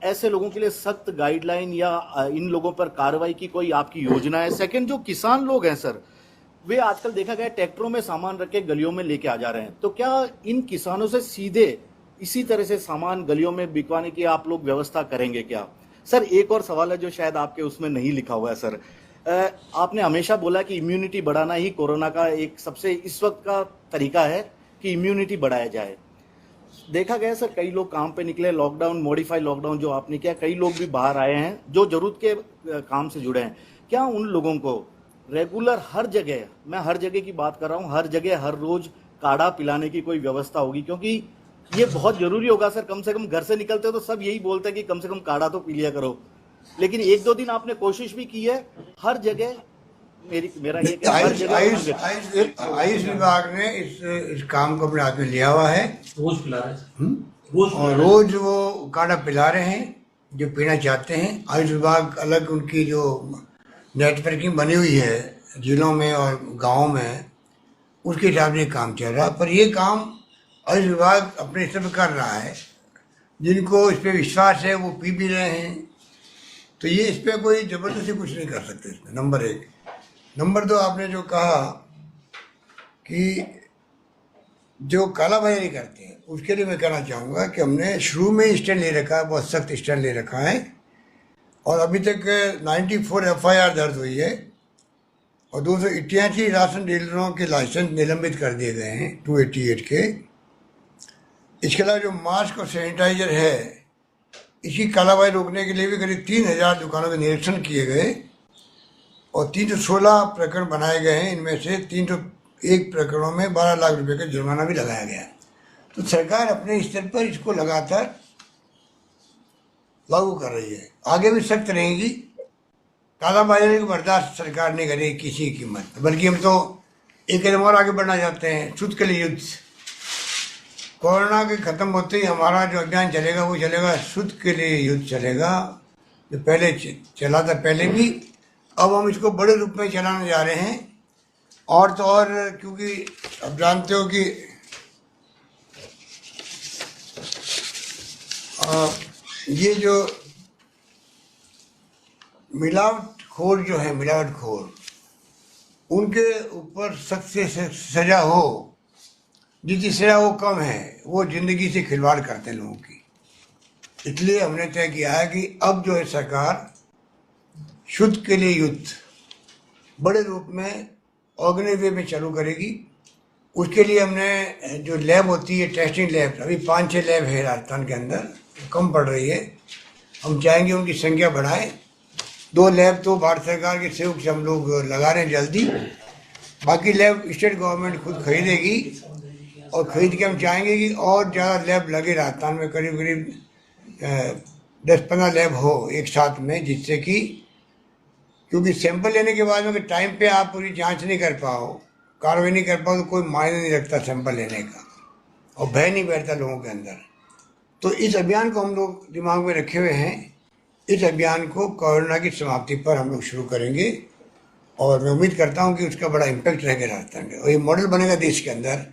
ऐसे लोगों के लिए सख्त गाइडलाइन या इन लोगों पर कार्रवाई की कोई आपकी योजना है? सेकंड, जो किसान लोग हैं सर, वे आजकल देखा गया ट्रैक्टरों में सामान रख के गलियों में लेके आ जा रहे हैं, तो क्या इन किसानों से सीधे इसी तरह से सामान गलियों में बिकवाने की आप लोग व्यवस्था करेंगे क्या? सर एक और सवाल है जो शायद आपके उसमें नहीं लिखा हुआ है सर। आपने हमेशा बोला कि इम्यूनिटी बढ़ाना ही कोरोना का एक सबसे इस वक्त का तरीका है कि इम्यूनिटी बढ़ाया जाए। देखा गया सर, कई लोग काम पे निकले, लॉकडाउन, मॉडिफाई लॉकडाउन जो आपने किया, कई लोग भी बाहर आए हैं जो जरूरत के काम से जुड़े हैं। क्या उन लोगों को रेगुलर हर जगह, मैं हर जगह की बात कर रहा हूँ, हर जगह हर रोज काढ़ा पिलाने की कोई व्यवस्था होगी? क्योंकि ये बहुत जरूरी होगा सर। कम से कम घर से निकलते हो तो सब यही बोलते हैं कि कम से कम काढ़ा तो पी लिया करो, लेकिन 1-2 दिन आपने कोशिश भी की है हर जगह। मेरा ये आयुष विभाग ने इस काम को अपने हाथ में लिया हुआ है, रोज पिला रहे हैं, और रोज वो काढ़ा पिला रहे हैं जो पीना चाहते हैं। आयुष विभाग अलग, उनकी जो नेटवर्किंग बनी हुई है जिलों में और गाँव में, उसके हिसाब से काम चल रहा है। पर ये काम आयुष विभाग अपने स्तर पर कर रहा है, जिनको इस पर विश्वास है वो पी भी रहे हैं, तो ये इस पर कोई जबरदस्ती कुछ नहीं कर सकते इसमें, नंबर 1। नंबर 2, आपने जो कहा कि जो कालाबाजारी करते हैं, उसके लिए मैं कहना चाहूँगा कि हमने शुरू में स्टैंड ले रखा है, बहुत सख्त स्टैंड ले रखा है, और अभी तक 94 FIR दर्ज हुई है, और 288 राशन डीलरों के लाइसेंस निलंबित कर दिए गए हैं, 288 के। इसके अलावा जो मास्क और सैनिटाइजर है, इसी कालाबाजारी रोकने के लिए भी करीब 3000 दुकानों के निरीक्षण किए गए और 316 प्रकरण बनाए गए हैं। इनमें से 301 प्रकरणों में 12 लाख रुपए का जुर्माना भी लगाया गया। तो सरकार अपने स्तर पर इसको लगातार लागू कर रही है, आगे भी सख्त रहेगी। कालाबाजारी को बर्दाश्त सरकार नहीं करेगी किसी कीमत, बल्कि हम तो एक कदम और आगे बढ़ना चाहते हैं, शुद्ध के लिए युद्ध। कोरोना के खत्म होते ही हमारा जो अभियान चलेगा वो चलेगा शुद्ध के लिए युद्ध चलेगा, जो पहले चला था पहले भी, अब हम इसको बड़े रूप में चलाने जा रहे हैं। और तो और, क्योंकि अब जानते हो कि ये जो मिलावटखोर जो है, मिलावटखोर, उनके ऊपर सख्त से सजा हो, जिसकी सजा वो कम है, वो जिंदगी से खिलवाड़ करते हैं लोगों की। इसलिए हमने तय किया है कि अब जो है सरकार शुद्ध के लिए युद्ध बड़े रूप में ऑर्गेनाइज वे में चालू करेगी। उसके लिए हमने जो लैब होती है, टेस्टिंग लैब, अभी 5-6 लैब है राजस्थान के अंदर, कम पड़ रही है। हम चाहेंगे उनकी संख्या बढ़ाएं। 2 लैब तो भारत सरकार के सहयोग से हम लोग लगा रहे हैं जल्दी, बाकी लैब स्टेट गवर्नमेंट खुद खरीदेगी, और खरीद के हम चाहेंगे कि और ज़्यादा लैब लगे राजस्थान में, करीब करीब 10-15 लैब हो एक साथ में, जिससे कि, क्योंकि सैंपल लेने के बाद में टाइम पे आप पूरी जांच नहीं कर पाओ, कार्रवाई नहीं कर पाओ, तो कोई मायने नहीं रखता सैंपल लेने का, और भय नहीं बैठता लोगों के अंदर। तो इस अभियान को हम लोग दिमाग में रखे हुए हैं। इस अभियान को कोरोना की समाप्ति पर हम लोग शुरू करेंगे, और मैं उम्मीद करता हूँ कि उसका बड़ा इम्पैक्ट रहेगा राजस्थान में, और ये मॉडल बनेगा देश के अंदर,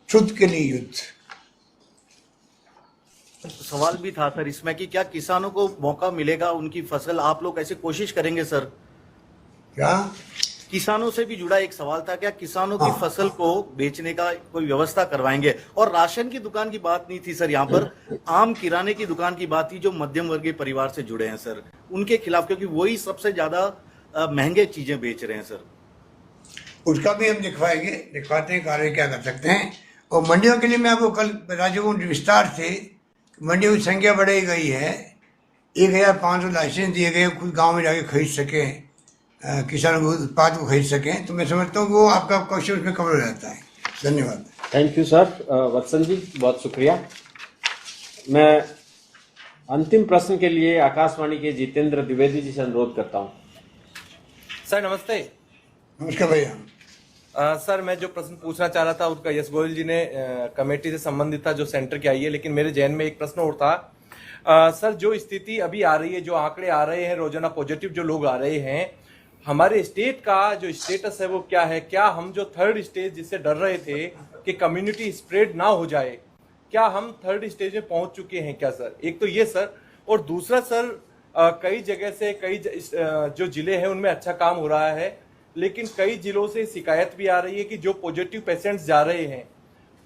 शुद्ध के लिए युद्ध। सवाल भी था सर इसमें कि क्या किसानों को मौका मिलेगा, उनकी फसल आप लोग ऐसे कोशिश करेंगे सर? क्या किसानों से भी जुड़ा एक सवाल था, क्या किसानों की फसल को बेचने का कोई व्यवस्था करवाएंगे? और राशन की दुकान की बात नहीं थी सर, यहाँ पर आम किराने की दुकान की बात थी जो मध्यम वर्गीय परिवार से जुड़े हैं सर, उनके खिलाफ, क्योंकि वही सबसे ज्यादा महंगे चीजें बेच रहे हैं सर। उसका भी हम दिखवाते हैं कार्य क्या कर सकते हैं। और मंडियों के लिए मैं आपको कल राज्यों को विस्तार से मंडियों की संख्या बढ़ाई गई है, 1500 लाइसेंस दिए गए, खुद गांव में जाके खरीद सकें, किसानों को उत्पाद को खरीद सकें। तो मैं समझता हूँ वो आपका क्वेश्चन उसमें कवर हो जाता है। धन्यवाद। Thank you sir. Vatsan ji बहुत शुक्रिया। मैं अंतिम प्रश्न के लिए आकाशवाणी के जितेंद्र द्विवेदी जी से अनुरोध करता हूँ। सर नमस्ते। नमस्कार भैया। सर मैं जो प्रश्न पूछना चाह रहा था उसका यश गोयल जी ने कमेटी से संबंधित था जो सेंटर की आई है, लेकिन मेरे जहन में एक प्रश्न और था। सर जो स्थिति अभी आ रही है, जो आंकड़े आ रहे हैं, रोजाना पॉजिटिव जो लोग आ रहे हैं, हमारे स्टेट का जो स्टेटस है वो क्या है? क्या हम जो थर्ड स्टेज जिससे डर रहे थे कि कम्युनिटी स्प्रेड ना हो जाए, क्या हम थर्ड स्टेज में पहुंच चुके हैं क्या सर? एक तो ये सर, और दूसरा सर कई जगह से कई जो जिले हैं उनमें अच्छा काम हो रहा है, लेकिन कई जिलों से शिकायत भी आ रही है कि जो पॉजिटिव पेशेंट्स जा रहे हैं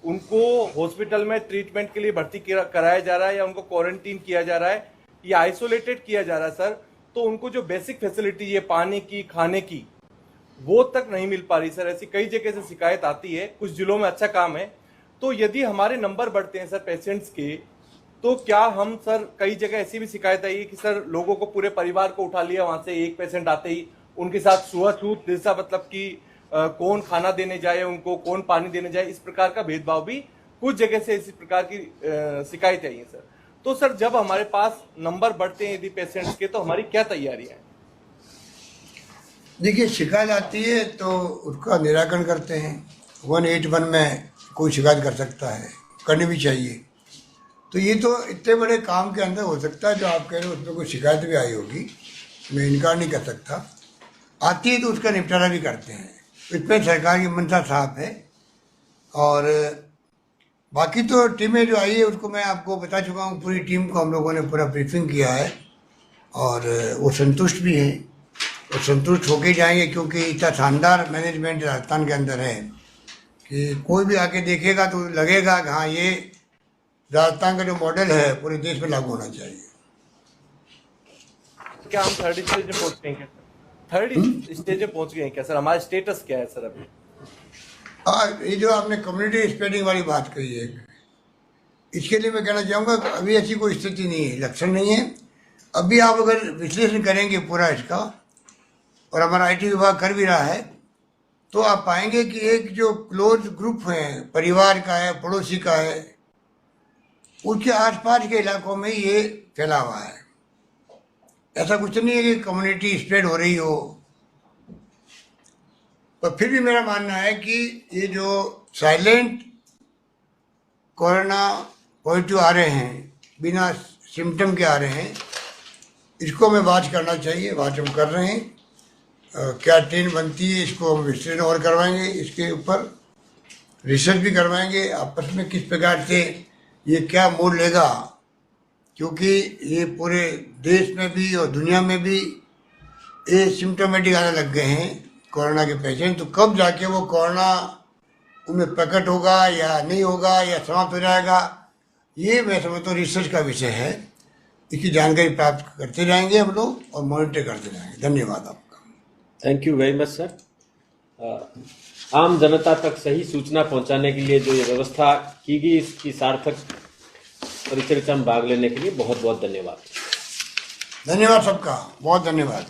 उनको हॉस्पिटल में ट्रीटमेंट के लिए भर्ती कराया जा रहा है या उनको क्वारंटीन किया जा रहा है या आइसोलेटेड किया जा रहा है सर, तो उनको जो बेसिक फैसिलिटी है पानी की, खाने की, वो तक नहीं मिल पा रही सर। ऐसी कई जगह से शिकायत आती है। कुछ जिलों में अच्छा काम है। तो यदि हमारे नंबर बढ़ते हैं सर पेशेंट्स के, तो क्या हम सर, कई जगह ऐसी भी शिकायत आई है कि सर लोगों को, पूरे परिवार को उठा लिया, वहां से एक पेशेंट आते ही उनके साथ छुआछूत जैसा, मतलब कि कौन खाना देने जाए उनको, कौन पानी देने जाए, इस प्रकार का भेदभाव भी कुछ जगह से इसी प्रकार की शिकायत आई है सर। तो सर जब हमारे पास नंबर बढ़ते हैं यदि पेशेंट्स के, तो हमारी क्या तैयारियां हैं? देखिए शिकायत आती है तो उसका निराकरण करते हैं। 181 में कोई शिकायत कर सकता है, करनी भी चाहिए। तो ये तो इतने बड़े काम के अंदर हो सकता है जो आप कह रहे हो, उसमें कोई शिकायत भी आई होगी, मैं इनकार नहीं कर सकता। आती है तो उसका निपटारा भी करते हैं। इसमें सरकार की मंशा साफ है। और बाकी तो टीमें जो आई है उसको मैं आपको बता चुका हूँ, पूरी टीम को हम लोगों ने पूरा ब्रीफिंग किया है और वो संतुष्ट भी हैं और संतुष्ट होके जाएंगे, क्योंकि इतना शानदार मैनेजमेंट राजस्थान के अंदर है कि कोई भी आके देखेगा तो लगेगा कि हाँ ये राजस्थान का जो मॉडल है पूरे देश में लागू होना चाहिए। क्या हम थर्ड स्टेज में पहुंच गए हैं? थर्ड स्टेज में पहुंच गए हैं क्या सर? हमारा स्टेटस क्या है सर अभी? ये जो आपने कम्युनिटी स्प्रेडिंग वाली बात कही है, इसके लिए मैं कहना चाहूँगा अभी ऐसी कोई स्थिति नहीं है, लक्षण नहीं है। अभी आप अगर विश्लेषण करेंगे पूरा इसका, और हमारा आईटी विभाग कर भी रहा है, तो आप पाएंगे कि एक जो क्लोज ग्रुप है, परिवार का है, पड़ोसी का है, उसके आसपास के इलाकों में ये फैला हुआ है। ऐसा कुछ नहीं है कि कम्युनिटी स्प्रेड हो रही हो। पर फिर भी मेरा मानना है कि ये जो साइलेंट कोरोना पॉजिटिव आ रहे हैं, बिना सिम्टम के आ रहे हैं, इसको हमें वॉच करना चाहिए। वॉच हम कर रहे हैं। क्या ट्रेन बनती है, इसको हम विश्लेषण और करवाएंगे, इसके ऊपर रिसर्च भी करवाएंगे आपस में किस प्रकार से ये क्या मोड़ लेगा, क्योंकि ये पूरे देश में भी और दुनिया में भी ये सिम्टोमेटिक आने लग गए हैं कोरोना के पेशेंट। तो कब जाके वो कोरोना उनमें प्रकट होगा या नहीं होगा या समाप्त हो जाएगा, ये मैं समझता हूँ रिसर्च का विषय है। इसकी जानकारी प्राप्त करते जाएंगे हम लोग और मॉनिटर करते जाएंगे। धन्यवाद आपका। Thank you very much sir. आम जनता तक सही सूचना पहुंचाने के लिए जो ये व्यवस्था की गई, इसकी सार्थक परिचर्चा में भाग लेने के लिए बहुत बहुत धन्यवाद। धन्यवाद सबका, बहुत धन्यवाद।